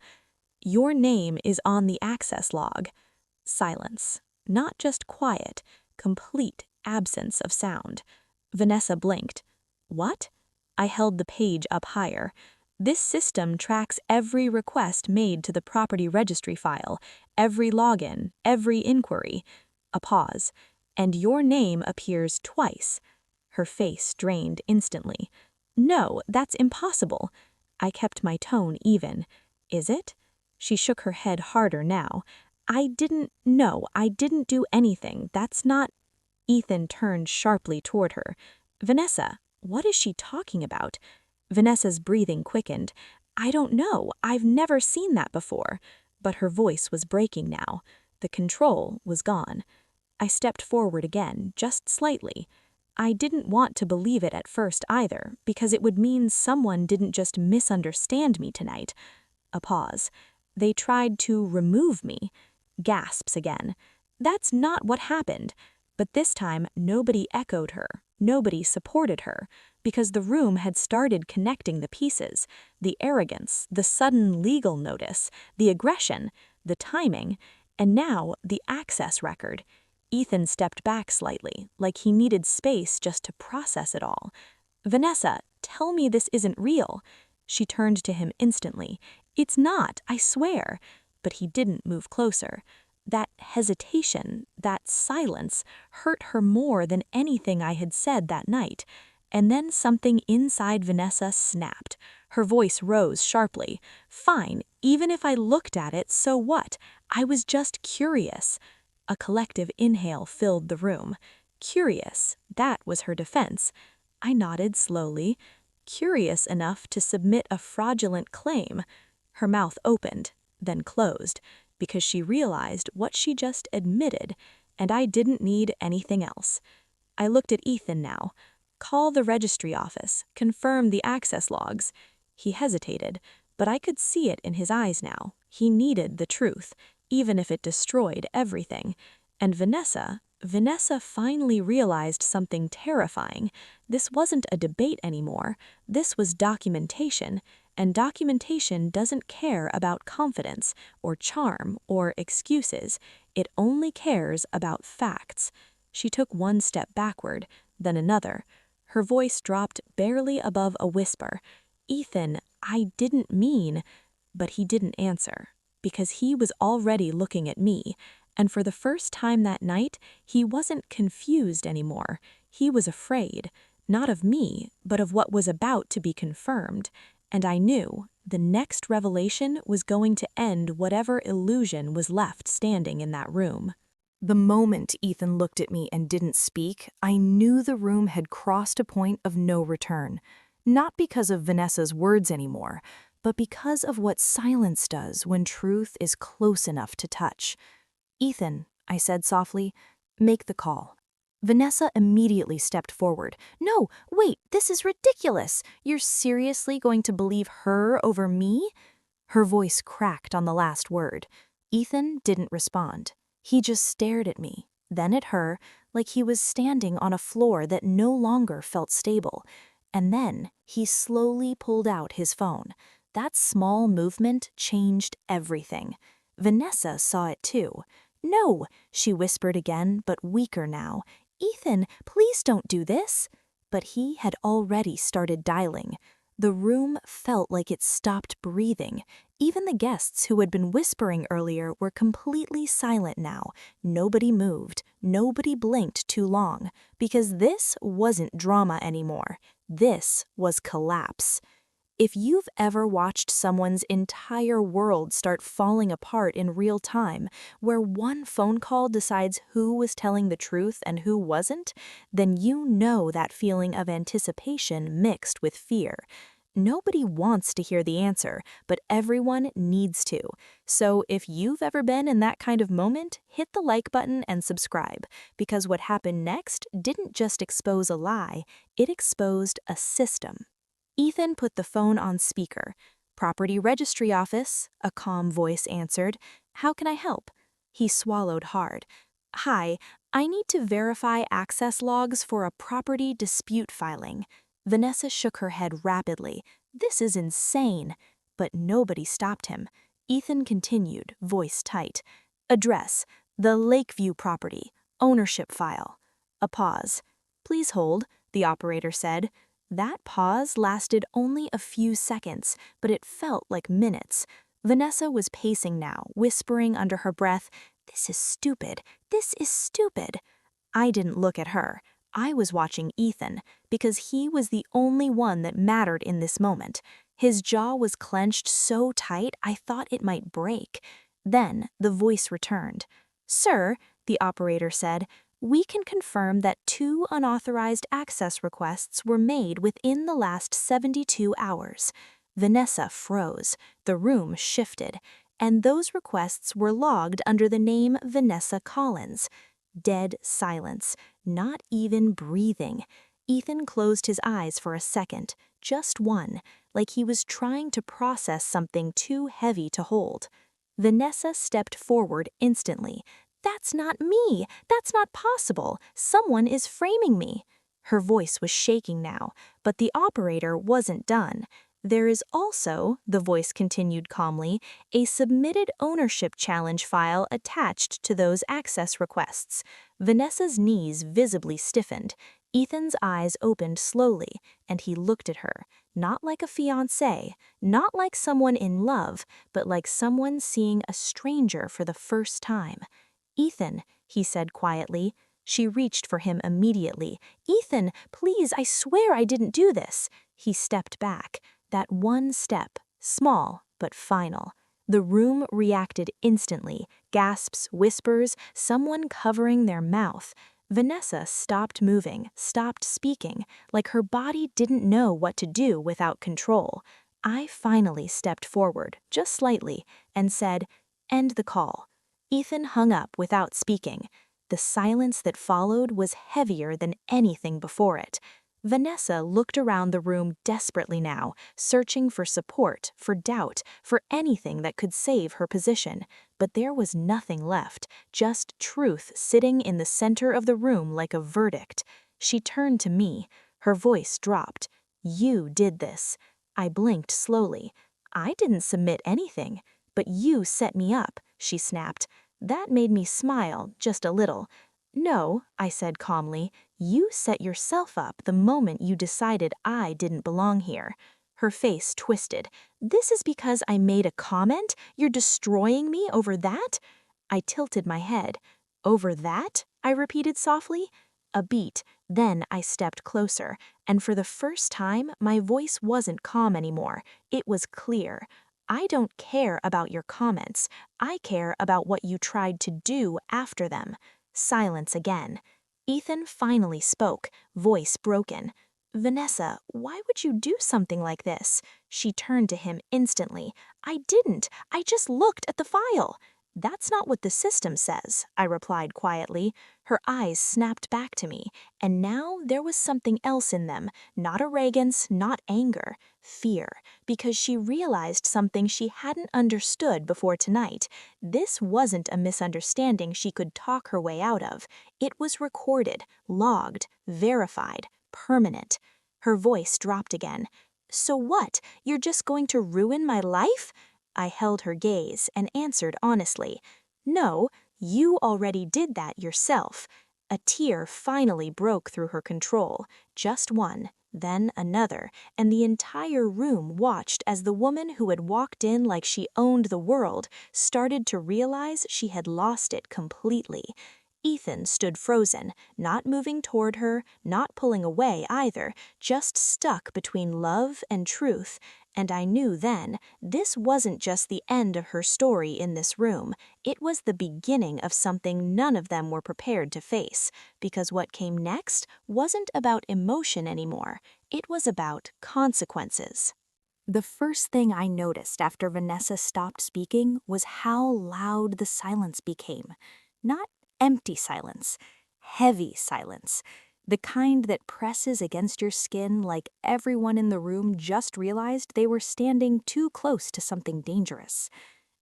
"Your name is on the access log." Silence. Not just quiet, complete absence of sound. Vanessa blinked. "What?" I held the page up higher. "This system tracks every request made to the property registry file, every login, every inquiry." A pause. "And your name appears twice." Her face drained instantly. "No, that's impossible." I kept my tone even. "Is it?" She shook her head harder now. I didn't do anything. That's not." Ethan turned sharply toward her. "Vanessa, what is she talking about?" Vanessa's breathing quickened. "I don't know. I've never seen that before." But her voice was breaking now. The control was gone. I stepped forward again, just slightly. I didn't want to believe it at first either, because it would mean someone didn't just misunderstand me tonight. A pause. "They tried to remove me." Gasps again. "That's not what happened." But this time, nobody echoed her. Nobody supported her, because the room had started connecting the pieces. The arrogance, the sudden legal notice, the aggression, the timing, and now the access record. Ethan stepped back slightly, like he needed space just to process it all. "Vanessa, tell me this isn't real." She turned to him instantly. "It's not, I swear." But he didn't move closer. That hesitation, that silence, hurt her more than anything I had said that night. And then something inside Vanessa snapped. Her voice rose sharply. "Fine, even if I looked at it, so what? I was just curious." A collective inhale filled the room. Curious, that was her defense. I nodded slowly. Curious enough to submit a fraudulent claim. Her mouth opened, then closed, because she realized what she just admitted, and I didn't need anything else. I looked at Ethan now. "Call the registry office, confirm the access logs." He hesitated, but I could see it in his eyes now. He needed the truth, even if it destroyed everything. And Vanessa finally realized something terrifying. This wasn't a debate anymore. This was documentation, and documentation doesn't care about confidence or charm or excuses. It only cares about facts. She took one step backward, then another. Her voice dropped barely above a whisper. "Ethan, I didn't mean." But he didn't answer, because he was already looking at me, and for the first time that night, he wasn't confused anymore. He was afraid, not of me, but of what was about to be confirmed. And I knew the next revelation was going to end whatever illusion was left standing in that room. The moment Ethan looked at me and didn't speak, I knew the room had crossed a point of no return. Not because of Vanessa's words anymore, but because of what silence does when truth is close enough to touch. "Ethan," I said softly, "make the call." Vanessa immediately stepped forward. "No, wait, this is ridiculous. You're seriously going to believe her over me?" Her voice cracked on the last word. Ethan didn't respond. He just stared at me, then at her, like he was standing on a floor that no longer felt stable. And then he slowly pulled out his phone. That small movement changed everything. Vanessa saw it too. "No," she whispered again, but weaker now. "Ethan, please don't do this." But he had already started dialing. The room felt like it stopped breathing. Even the guests who had been whispering earlier were completely silent now. Nobody moved. Nobody blinked too long. Because this wasn't drama anymore. This was collapse. If you've ever watched someone's entire world start falling apart in real time, where one phone call decides who was telling the truth and who wasn't, then you know that feeling of anticipation mixed with fear. Nobody wants to hear the answer, but everyone needs to. So if you've ever been in that kind of moment, hit the like button and subscribe, because what happened next didn't just expose a lie, it exposed a system. Ethan put the phone on speaker. "Property Registry Office," a calm voice answered. "How can I help?" He swallowed hard. "Hi, I need to verify access logs for a property dispute filing." Vanessa shook her head rapidly. "This is insane." But nobody stopped him. Ethan continued, voice tight. "Address: the Lakeview property, ownership file." A pause. "Please hold," the operator said. That pause lasted only a few seconds, but it felt like minutes. Vanessa was pacing now, whispering under her breath, "This is stupid. This is stupid." I didn't look at her. I was watching Ethan, because he was the only one that mattered in this moment. His jaw was clenched so tight I thought it might break. Then the voice returned. "Sir," the operator said, "we can confirm that 2 unauthorized access requests were made within the last 72 hours. Vanessa froze. The room shifted. And those requests were logged under the name Vanessa Collins. Dead silence. Not even breathing. Ethan closed his eyes for a second, just one, like he was trying to process something too heavy to hold. Vanessa stepped forward instantly. "That's not me! That's not possible! Someone is framing me!" Her voice was shaking now, but the operator wasn't done. "There is also," the voice continued calmly, "a submitted ownership challenge file attached to those access requests." Vanessa's knees visibly stiffened. Ethan's eyes opened slowly, and he looked at her, not like a fiancé, not like someone in love, but like someone seeing a stranger for the first time. "Ethan," he said quietly. She reached for him immediately. "Ethan, please, I swear I didn't do this." He stepped back. That one step, small but final. The room reacted instantly. Gasps, whispers, someone covering their mouth. Vanessa stopped moving, stopped speaking, like her body didn't know what to do without control. I finally stepped forward, just slightly, and said, "End the call." Ethan hung up without speaking. The silence that followed was heavier than anything before it. Vanessa looked around the room desperately now, searching for support, for doubt, for anything that could save her position. But there was nothing left, just truth sitting in the center of the room like a verdict. She turned to me. Her voice dropped. "You did this." I blinked slowly. "I didn't submit anything. But you set me up," she snapped. That made me smile, just a little. "No," I said calmly, "you set yourself up the moment you decided I didn't belong here." Her face twisted. "This is because I made a comment? You're destroying me over that?" I tilted my head. "Over that?" I repeated softly. A beat, then I stepped closer, and for the first time my voice wasn't calm anymore. It was clear. "I don't care about your comments. I care about what you tried to do after them." Silence again. Ethan finally spoke, voice broken. "Vanessa, why would you do something like this?" She turned to him instantly. "I didn't. I just looked at the file." "That's not what the system says," I replied quietly. Her eyes snapped back to me, and now there was something else in them, not arrogance, not anger, fear, because she realized something she hadn't understood before tonight. This wasn't a misunderstanding she could talk her way out of. It was recorded, logged, verified, permanent. Her voice dropped again. "So what? You're just going to ruin my life?" I held her gaze and answered honestly. "No, you already did that yourself." A tear finally broke through her control. Just one, then another, and the entire room watched as the woman who had walked in like she owned the world started to realize she had lost it completely. Ethan stood frozen, not moving toward her, not pulling away either, just stuck between love and truth. And I knew then this wasn't just the end of her story in this room, it was the beginning of something none of them were prepared to face, because what came next wasn't about emotion anymore, it was about consequences. The first thing I noticed after Vanessa stopped speaking was how loud the silence became. Not empty silence, heavy silence. The kind that presses against your skin like everyone in the room just realized they were standing too close to something dangerous.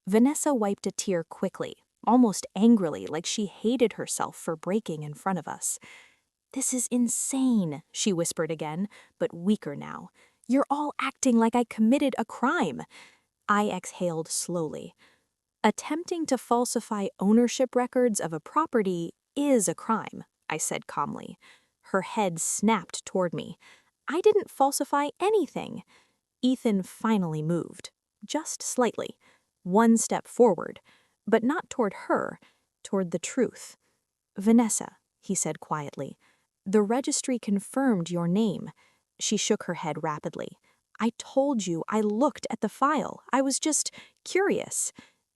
Vanessa wiped a tear quickly, almost angrily, like she hated herself for breaking in front of us. "This is insane," she whispered again, but weaker now. "You're all acting like I committed a crime." I exhaled slowly. "Attempting to falsify ownership records of a property is a crime," I said calmly. Her head snapped toward me. "I didn't falsify anything." Ethan finally moved, just slightly, one step forward, but not toward her, toward the truth. "Vanessa," he said quietly, "the registry confirmed your name." She shook her head rapidly. "I told you I looked at the file. I was just curious."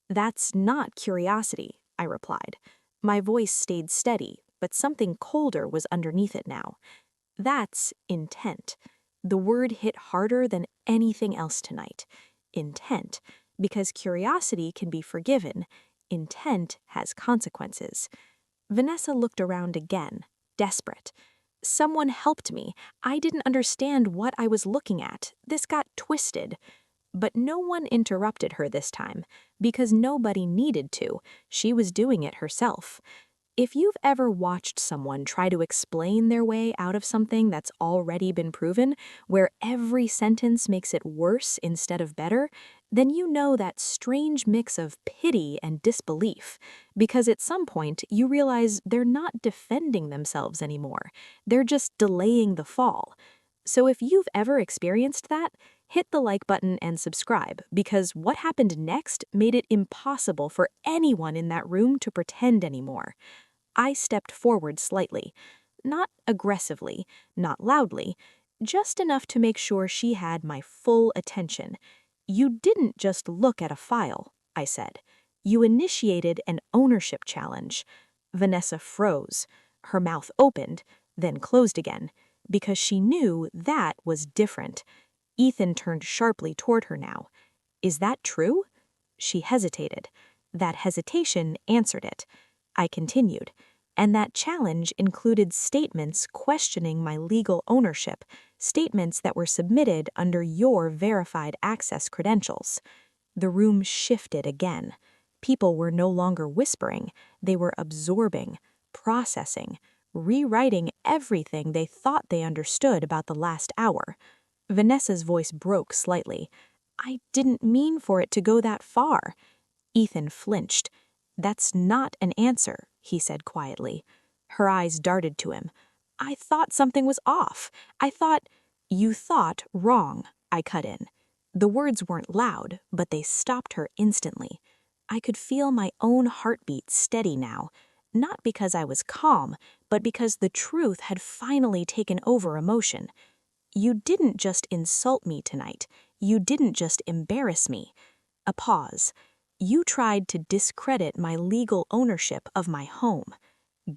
"That's not curiosity," I replied. My voice stayed steady, but something colder was underneath it now. "That's intent." The word hit harder than anything else tonight. Intent, because curiosity can be forgiven. Intent has consequences. Vanessa looked around again, desperate. "Someone helped me. I didn't understand what I was looking at. This got twisted." But no one interrupted her this time, because nobody needed to. She was doing it herself. If you've ever watched someone try to explain their way out of something that's already been proven, where every sentence makes it worse instead of better, then you know that strange mix of pity and disbelief, because at some point you realize they're not defending themselves anymore, they're just delaying the fall. So if you've ever experienced that, hit the like button and subscribe, because what happened next made it impossible for anyone in that room to pretend anymore. I stepped forward slightly, not aggressively, not loudly, just enough to make sure she had my full attention. "You didn't just look at a file," I said. "You initiated an ownership challenge." Vanessa froze. Her mouth opened, then closed again, because she knew that was different. Ethan turned sharply toward her now. "Is that true?" She hesitated. That hesitation answered it. I continued, "And that challenge included statements questioning my legal ownership, statements that were submitted under your verified access credentials." The room shifted again. People were no longer whispering, they were absorbing, processing, rewriting everything they thought they understood about the last hour. Vanessa's voice broke slightly. "I didn't mean for it to go that far." Ethan flinched. "That's not an answer," he said quietly. Her eyes darted to him. "I thought something was off. I thought—" "You thought wrong," I cut in. The words weren't loud, but they stopped her instantly. I could feel my own heartbeat steady now, not because I was calm, but because the truth had finally taken over emotion. "You didn't just insult me tonight. You didn't just embarrass me." A pause. "You tried to discredit my legal ownership of my home."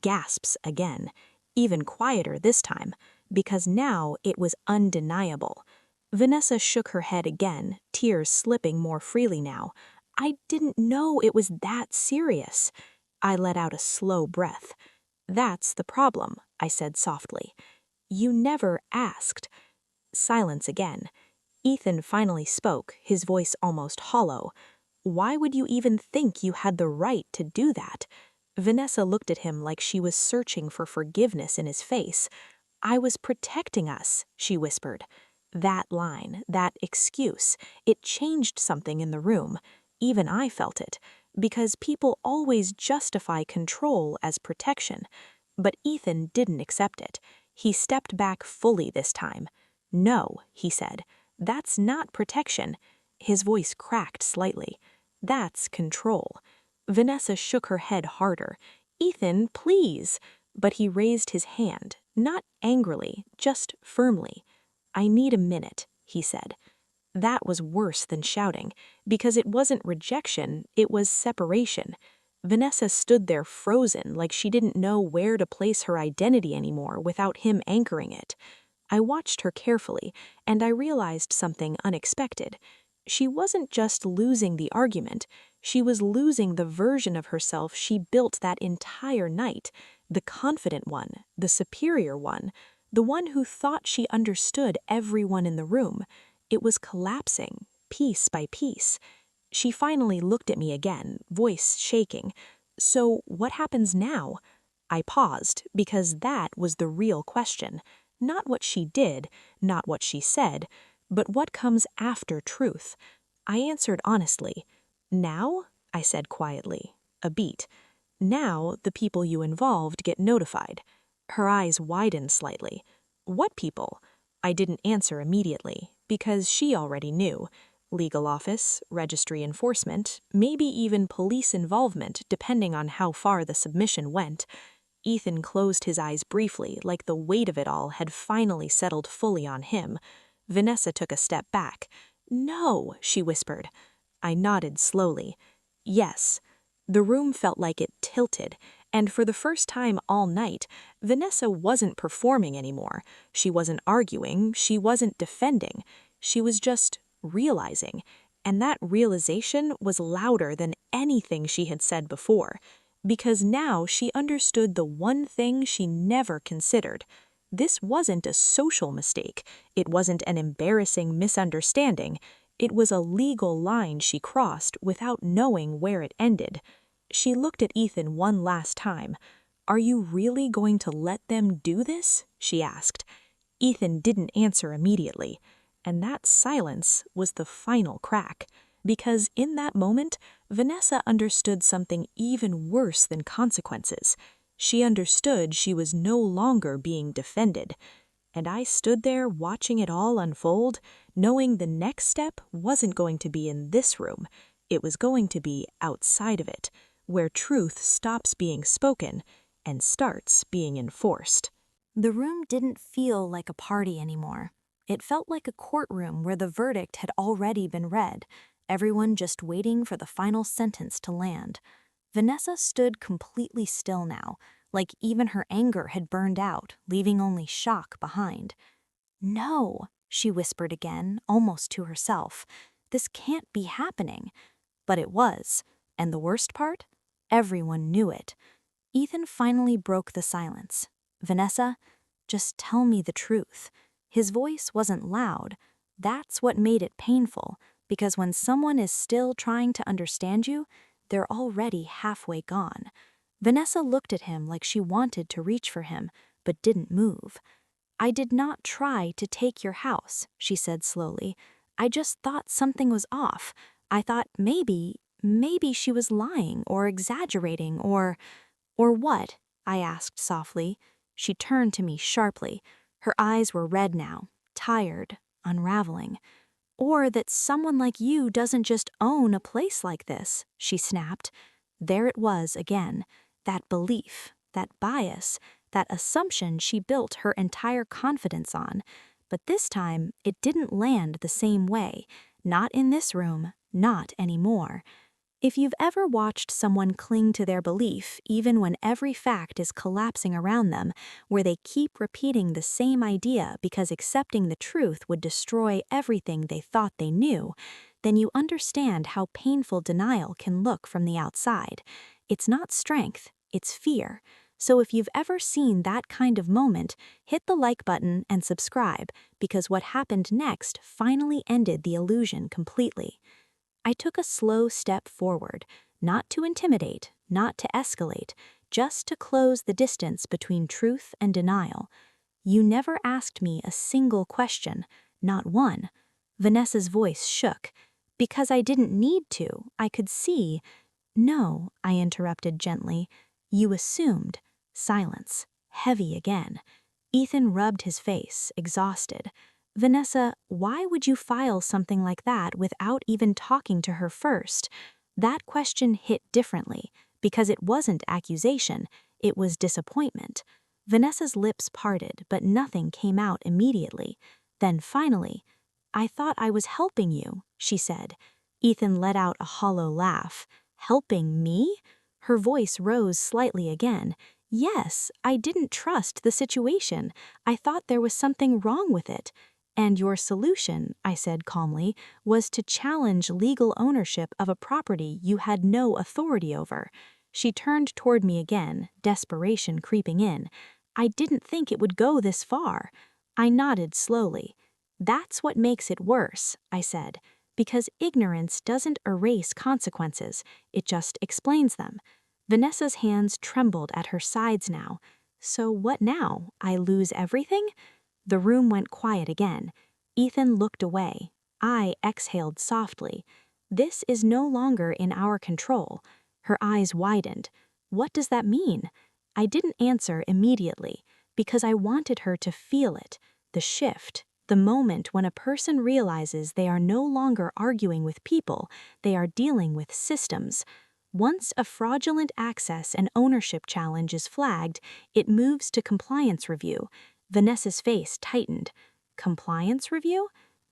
Gasps again, even quieter this time, because now it was undeniable. Vanessa shook her head again, tears slipping more freely now. "I didn't know it was that serious." I let out a slow breath. "That's the problem," I said softly. "You never asked." Silence again. Ethan finally spoke, his voice almost hollow. "Why would you even think you had the right to do that?" Vanessa looked at him like she was searching for forgiveness in his face. "I was protecting us," she whispered. That line, that excuse, it changed something in the room. Even I felt it, because people always justify control as protection. But Ethan didn't accept it. He stepped back fully this time. "No," he said, "that's not protection." His voice cracked slightly. "That's control." Vanessa shook her head harder. "Ethan, please." But he raised his hand, not angrily, just firmly. "I need a minute," he said. That was worse than shouting, because it wasn't rejection, it was separation. Vanessa stood there frozen, like she didn't know where to place her identity anymore without him anchoring it. I watched her carefully, and I realized something unexpected. She wasn't just losing the argument, she was losing the version of herself she built that entire night, the confident one, the superior one, the one who thought she understood everyone in the room. It was collapsing, piece by piece. She finally looked at me again, voice shaking. "So what happens now?" I paused, because that was the real question. Not what she did, not what she said, but what comes after truth. I answered honestly. "Now?" I said quietly. A beat. "Now, the people you involved get notified." Her eyes widened slightly. "What people?" I didn't answer immediately, because she already knew. Legal office, registry enforcement, maybe even police involvement, depending on how far the submission went. Ethan closed his eyes briefly, like the weight of it all had finally settled fully on him. Vanessa took a step back. "No," she whispered. I nodded slowly. "Yes." The room felt like it tilted, and for the first time all night, Vanessa wasn't performing anymore. She wasn't arguing, she wasn't defending. She was just realizing, and that realization was louder than anything she had said before, because now she understood the one thing she never considered. This wasn't a social mistake, it wasn't an embarrassing misunderstanding, it was a legal line she crossed without knowing where it ended. She looked at Ethan one last time. "Are you really going to let them do this?" she asked. Ethan didn't answer immediately, and that silence was the final crack, because in that moment, Vanessa understood something even worse than consequences. She understood she was no longer being defended. And I stood there watching it all unfold, knowing the next step wasn't going to be in this room. It was going to be outside of it, where truth stops being spoken and starts being enforced. The room didn't feel like a party anymore. It felt like a courtroom where the verdict had already been read, everyone just waiting for the final sentence to land. Vanessa stood completely still now, like even her anger had burned out, leaving only shock behind. "No," she whispered again, almost to herself. "This can't be happening." But it was, and the worst part? Everyone knew it. Ethan finally broke the silence. "Vanessa, just tell me the truth." His voice wasn't loud. That's what made it painful, because when someone is still trying to understand you, they're already halfway gone. Vanessa looked at him like she wanted to reach for him, but didn't move. "I did not try to take your house," she said slowly. "I just thought something was off. I thought maybe she was lying or exaggerating or what?" I asked softly. She turned to me sharply. Her eyes were red now, tired, unraveling. "Or that someone like you doesn't just own a place like this," she snapped. There it was again, that belief, that bias, that assumption she built her entire confidence on. But this time, it didn't land the same way. Not in this room, not anymore. If you've ever watched someone cling to their belief even when every fact is collapsing around them, where they keep repeating the same idea because accepting the truth would destroy everything they thought they knew, then you understand how painful denial can look from the outside. It's not strength, it's fear. So if you've ever seen that kind of moment, hit the like button and subscribe, because what happened next finally ended the illusion completely. I took a slow step forward, not to intimidate, not to escalate, just to close the distance between truth and denial. "You never asked me a single question, not one." Vanessa's voice shook. "Because I didn't need to, I could see." "No," I interrupted gently. "You assumed." Silence, heavy again. Ethan rubbed his face, exhausted. "Vanessa, why would you file something like that without even talking to her first?" That question hit differently, because it wasn't accusation, it was disappointment. Vanessa's lips parted, but nothing came out immediately. Then finally, I thought I was helping you, she said. Ethan let out a hollow laugh. Helping me? Her voice rose slightly again. Yes, I didn't trust the situation. I thought there was something wrong with it. And your solution, I said calmly, was to challenge legal ownership of a property you had no authority over. She turned toward me again, desperation creeping in. I didn't think it would go this far. I nodded slowly. That's what makes it worse, I said, because ignorance doesn't erase consequences, it just explains them. Vanessa's hands trembled at her sides now. So what now? I lose everything? The room went quiet again. Ethan looked away. I exhaled softly. This is no longer in our control. Her eyes widened. What does that mean? I didn't answer immediately, because I wanted her to feel it, the shift, the moment when a person realizes they are no longer arguing with people, they are dealing with systems. Once a fraudulent access and ownership challenge is flagged, it moves to compliance review. Vanessa's face tightened. Compliance review?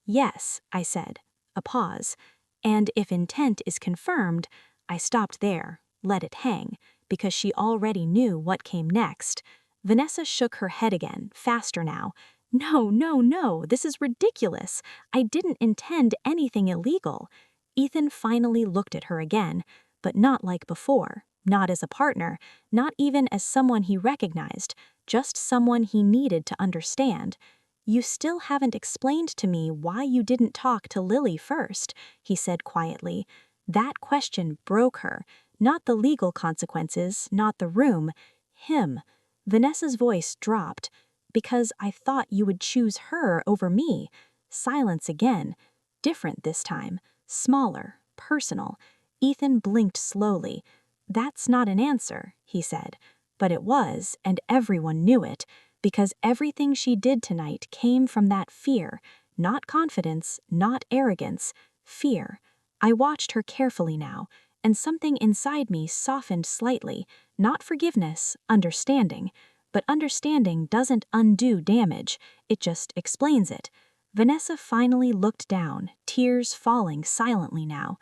Yes, I said. A pause. And if intent is confirmed, I stopped there, let it hang, because she already knew what came next. Vanessa shook her head again, faster now. No, no, no, this is ridiculous. I didn't intend anything illegal. Ethan finally looked at her again, but not like before, not as a partner, not even as someone he recognized, just someone he needed to understand. You still haven't explained to me why you didn't talk to Lily first, he said quietly. That question broke her. Not the legal consequences, not the room. Him. Vanessa's voice dropped. Because I thought you would choose her over me. Silence again. Different this time. Smaller. Personal. Ethan blinked slowly. That's not an answer, he said. But it was, and everyone knew it, because everything she did tonight came from that fear. Not confidence, not arrogance. Fear. I watched her carefully now, and something inside me softened slightly. Not forgiveness, understanding. But understanding doesn't undo damage, it just explains it. Vanessa finally looked down, tears falling silently now.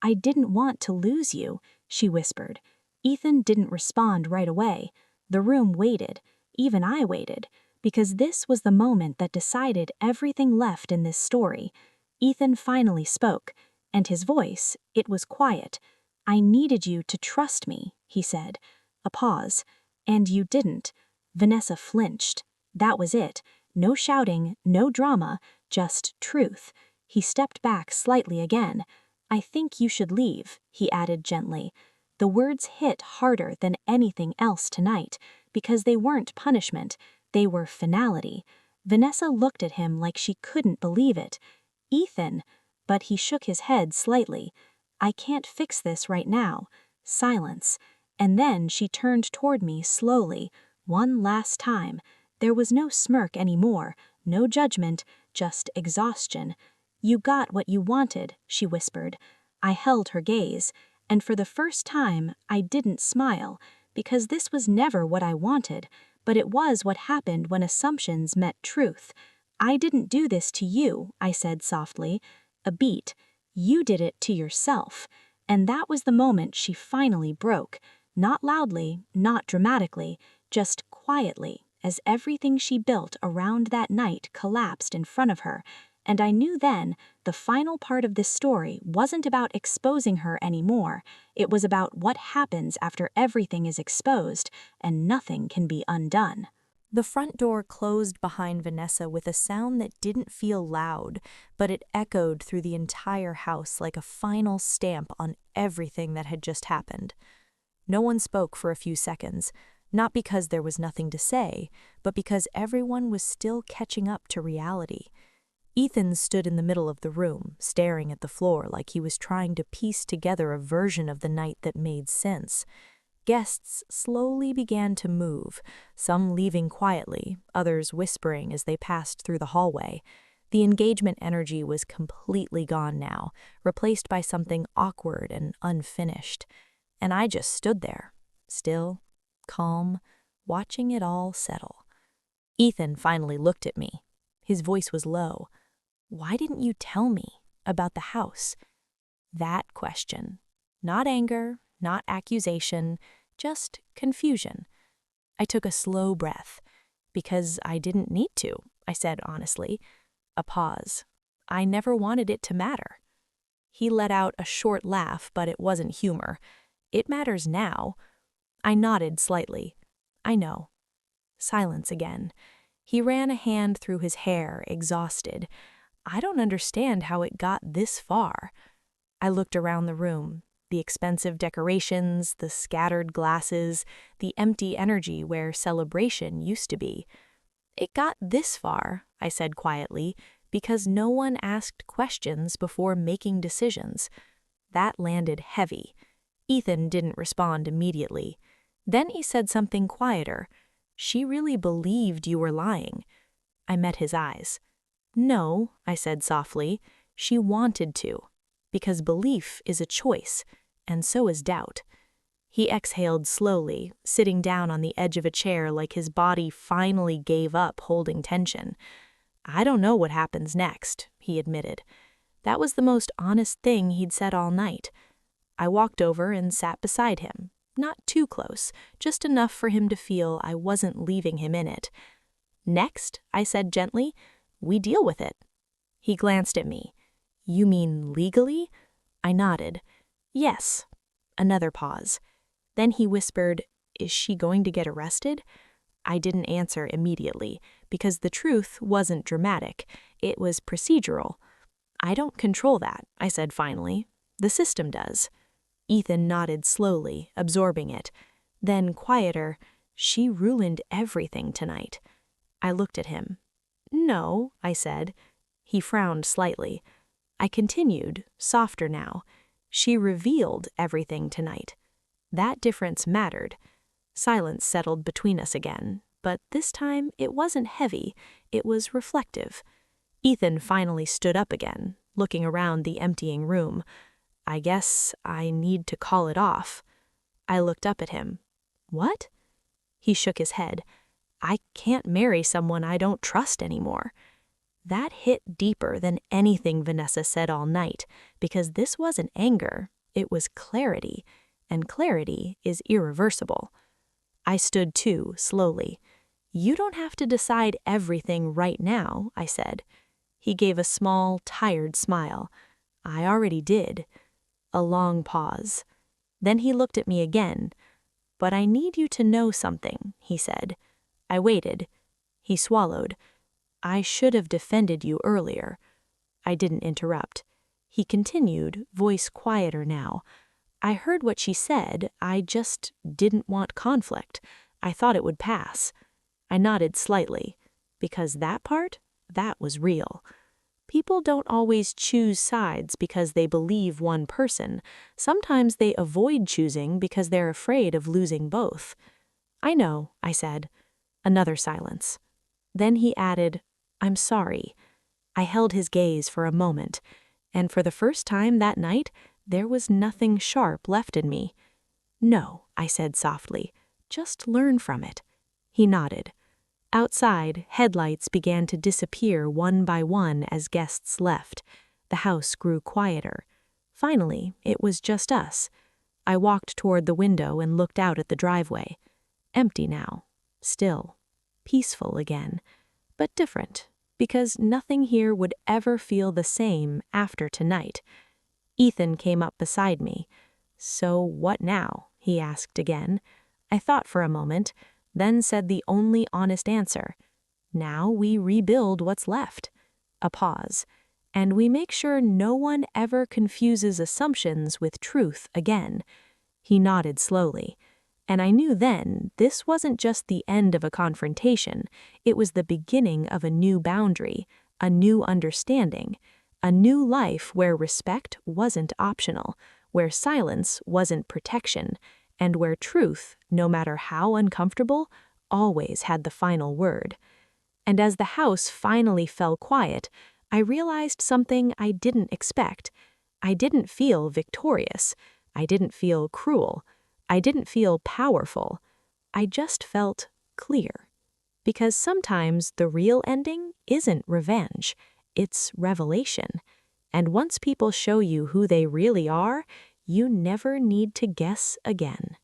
I didn't want to lose you, she whispered. Ethan didn't respond right away. The room waited. Even I waited, because this was the moment that decided everything left in this story. Ethan finally spoke, and his voice, it was quiet. I needed you to trust me, he said. A pause. And you didn't. Vanessa flinched. That was it. No shouting, no drama, just truth. He stepped back slightly again. I think you should leave, he added gently. The words hit harder than anything else tonight, because they weren't punishment, they were finality. Vanessa looked at him like she couldn't believe it. Ethan, but he shook his head slightly. I can't fix this right now. Silence. And then she turned toward me slowly, one last time. There was no smirk anymore, no judgment, just exhaustion. You got what you wanted, she whispered. I held her gaze, and for the first time I didn't smile, because this was never what I wanted, but it was what happened when assumptions met truth. I didn't do this to you, I said softly. A beat. You did it to yourself. And that was the moment she finally broke. Not loudly, not dramatically, just quietly, as everything she built around that night collapsed in front of her. And I knew then the final part of this story wasn't about exposing her anymore. It was about what happens after everything is exposed and nothing can be undone. The front door closed behind Vanessa with a sound that didn't feel loud, but it echoed through the entire house like a final stamp on everything that had just happened. No one spoke for a few seconds, not because there was nothing to say, but because everyone was still catching up to reality. Ethan stood in the middle of the room, staring at the floor like he was trying to piece together a version of the night that made sense. Guests slowly began to move, some leaving quietly, others whispering as they passed through the hallway. The engagement energy was completely gone now, replaced by something awkward and unfinished. And I just stood there, still, calm, watching it all settle. Ethan finally looked at me. His voice was low. Why didn't you tell me about the house? That question. Not anger, not accusation, just confusion. I took a slow breath. Because I didn't need to, I said honestly. A pause. I never wanted it to matter. He let out a short laugh, but it wasn't humor. It matters now. I nodded slightly. I know. Silence again. He ran a hand through his hair, exhausted. I don't understand how it got this far. I looked around the room. The expensive decorations, the scattered glasses, the empty energy where celebration used to be. It got this far, I said quietly, because no one asked questions before making decisions. That landed heavy. Ethan didn't respond immediately. Then he said something quieter. She really believed you were lying. I met his eyes. No, I said softly, she wanted to. Because belief is a choice, and so is doubt. He exhaled slowly, sitting down on the edge of a chair like his body finally gave up holding tension. I don't know what happens next, he admitted. That was the most honest thing he'd said all night. I walked over and sat beside him, not too close, just enough for him to feel I wasn't leaving him in it. Next, I said gently, we deal with it. He glanced at me. You mean legally? I nodded. Yes. Another pause. Then he whispered, is she going to get arrested? I didn't answer immediately, because the truth wasn't dramatic. It was procedural. I don't control that, I said finally. The system does. Ethan nodded slowly, absorbing it. Then, quieter, she ruined everything tonight. I looked at him. No, I said. He frowned slightly. I continued, softer now. She revealed everything tonight. That difference mattered. Silence settled between us again, but this time it wasn't heavy, it was reflective. Ethan finally stood up again, looking around the emptying room. I guess I need to call it off. I looked up at him. What? He shook his head. I can't marry someone I don't trust anymore. That hit deeper than anything Vanessa said all night, because this wasn't anger, it was clarity, and clarity is irreversible. I stood too, slowly. You don't have to decide everything right now, I said. He gave a small, tired smile. I already did. A long pause. Then he looked at me again. But I need you to know something, he said. I waited. He swallowed. I should have defended you earlier. I didn't interrupt. He continued, voice quieter now. I heard what she said, I just didn't want conflict. I thought it would pass. I nodded slightly. Because that part, that was real. People don't always choose sides because they believe one person. Sometimes they avoid choosing because they're afraid of losing both. I know, I said. Another silence. Then he added, I'm sorry. I held his gaze for a moment, and for the first time that night, there was nothing sharp left in me. No, I said softly, just learn from it. He nodded. Outside, headlights began to disappear one by one as guests left. The house grew quieter. Finally, it was just us. I walked toward the window and looked out at the driveway. Empty now. Still. Peaceful again. But different, because nothing here would ever feel the same after tonight. Ethan came up beside me. So what now? He asked again. I thought for a moment, then said the only honest answer. Now we rebuild what's left. A pause. And we make sure no one ever confuses assumptions with truth again. He nodded slowly. And I knew then this wasn't just the end of a confrontation, it was the beginning of a new boundary, a new understanding, a new life where respect wasn't optional, where silence wasn't protection, and where truth, no matter how uncomfortable, always had the final word. And as the house finally fell quiet, I realized something I didn't expect. I didn't feel victorious. I didn't feel cruel. I didn't feel powerful. I just felt clear. Because sometimes the real ending isn't revenge. it's revelation. And once people show you who they really are, you never need to guess again.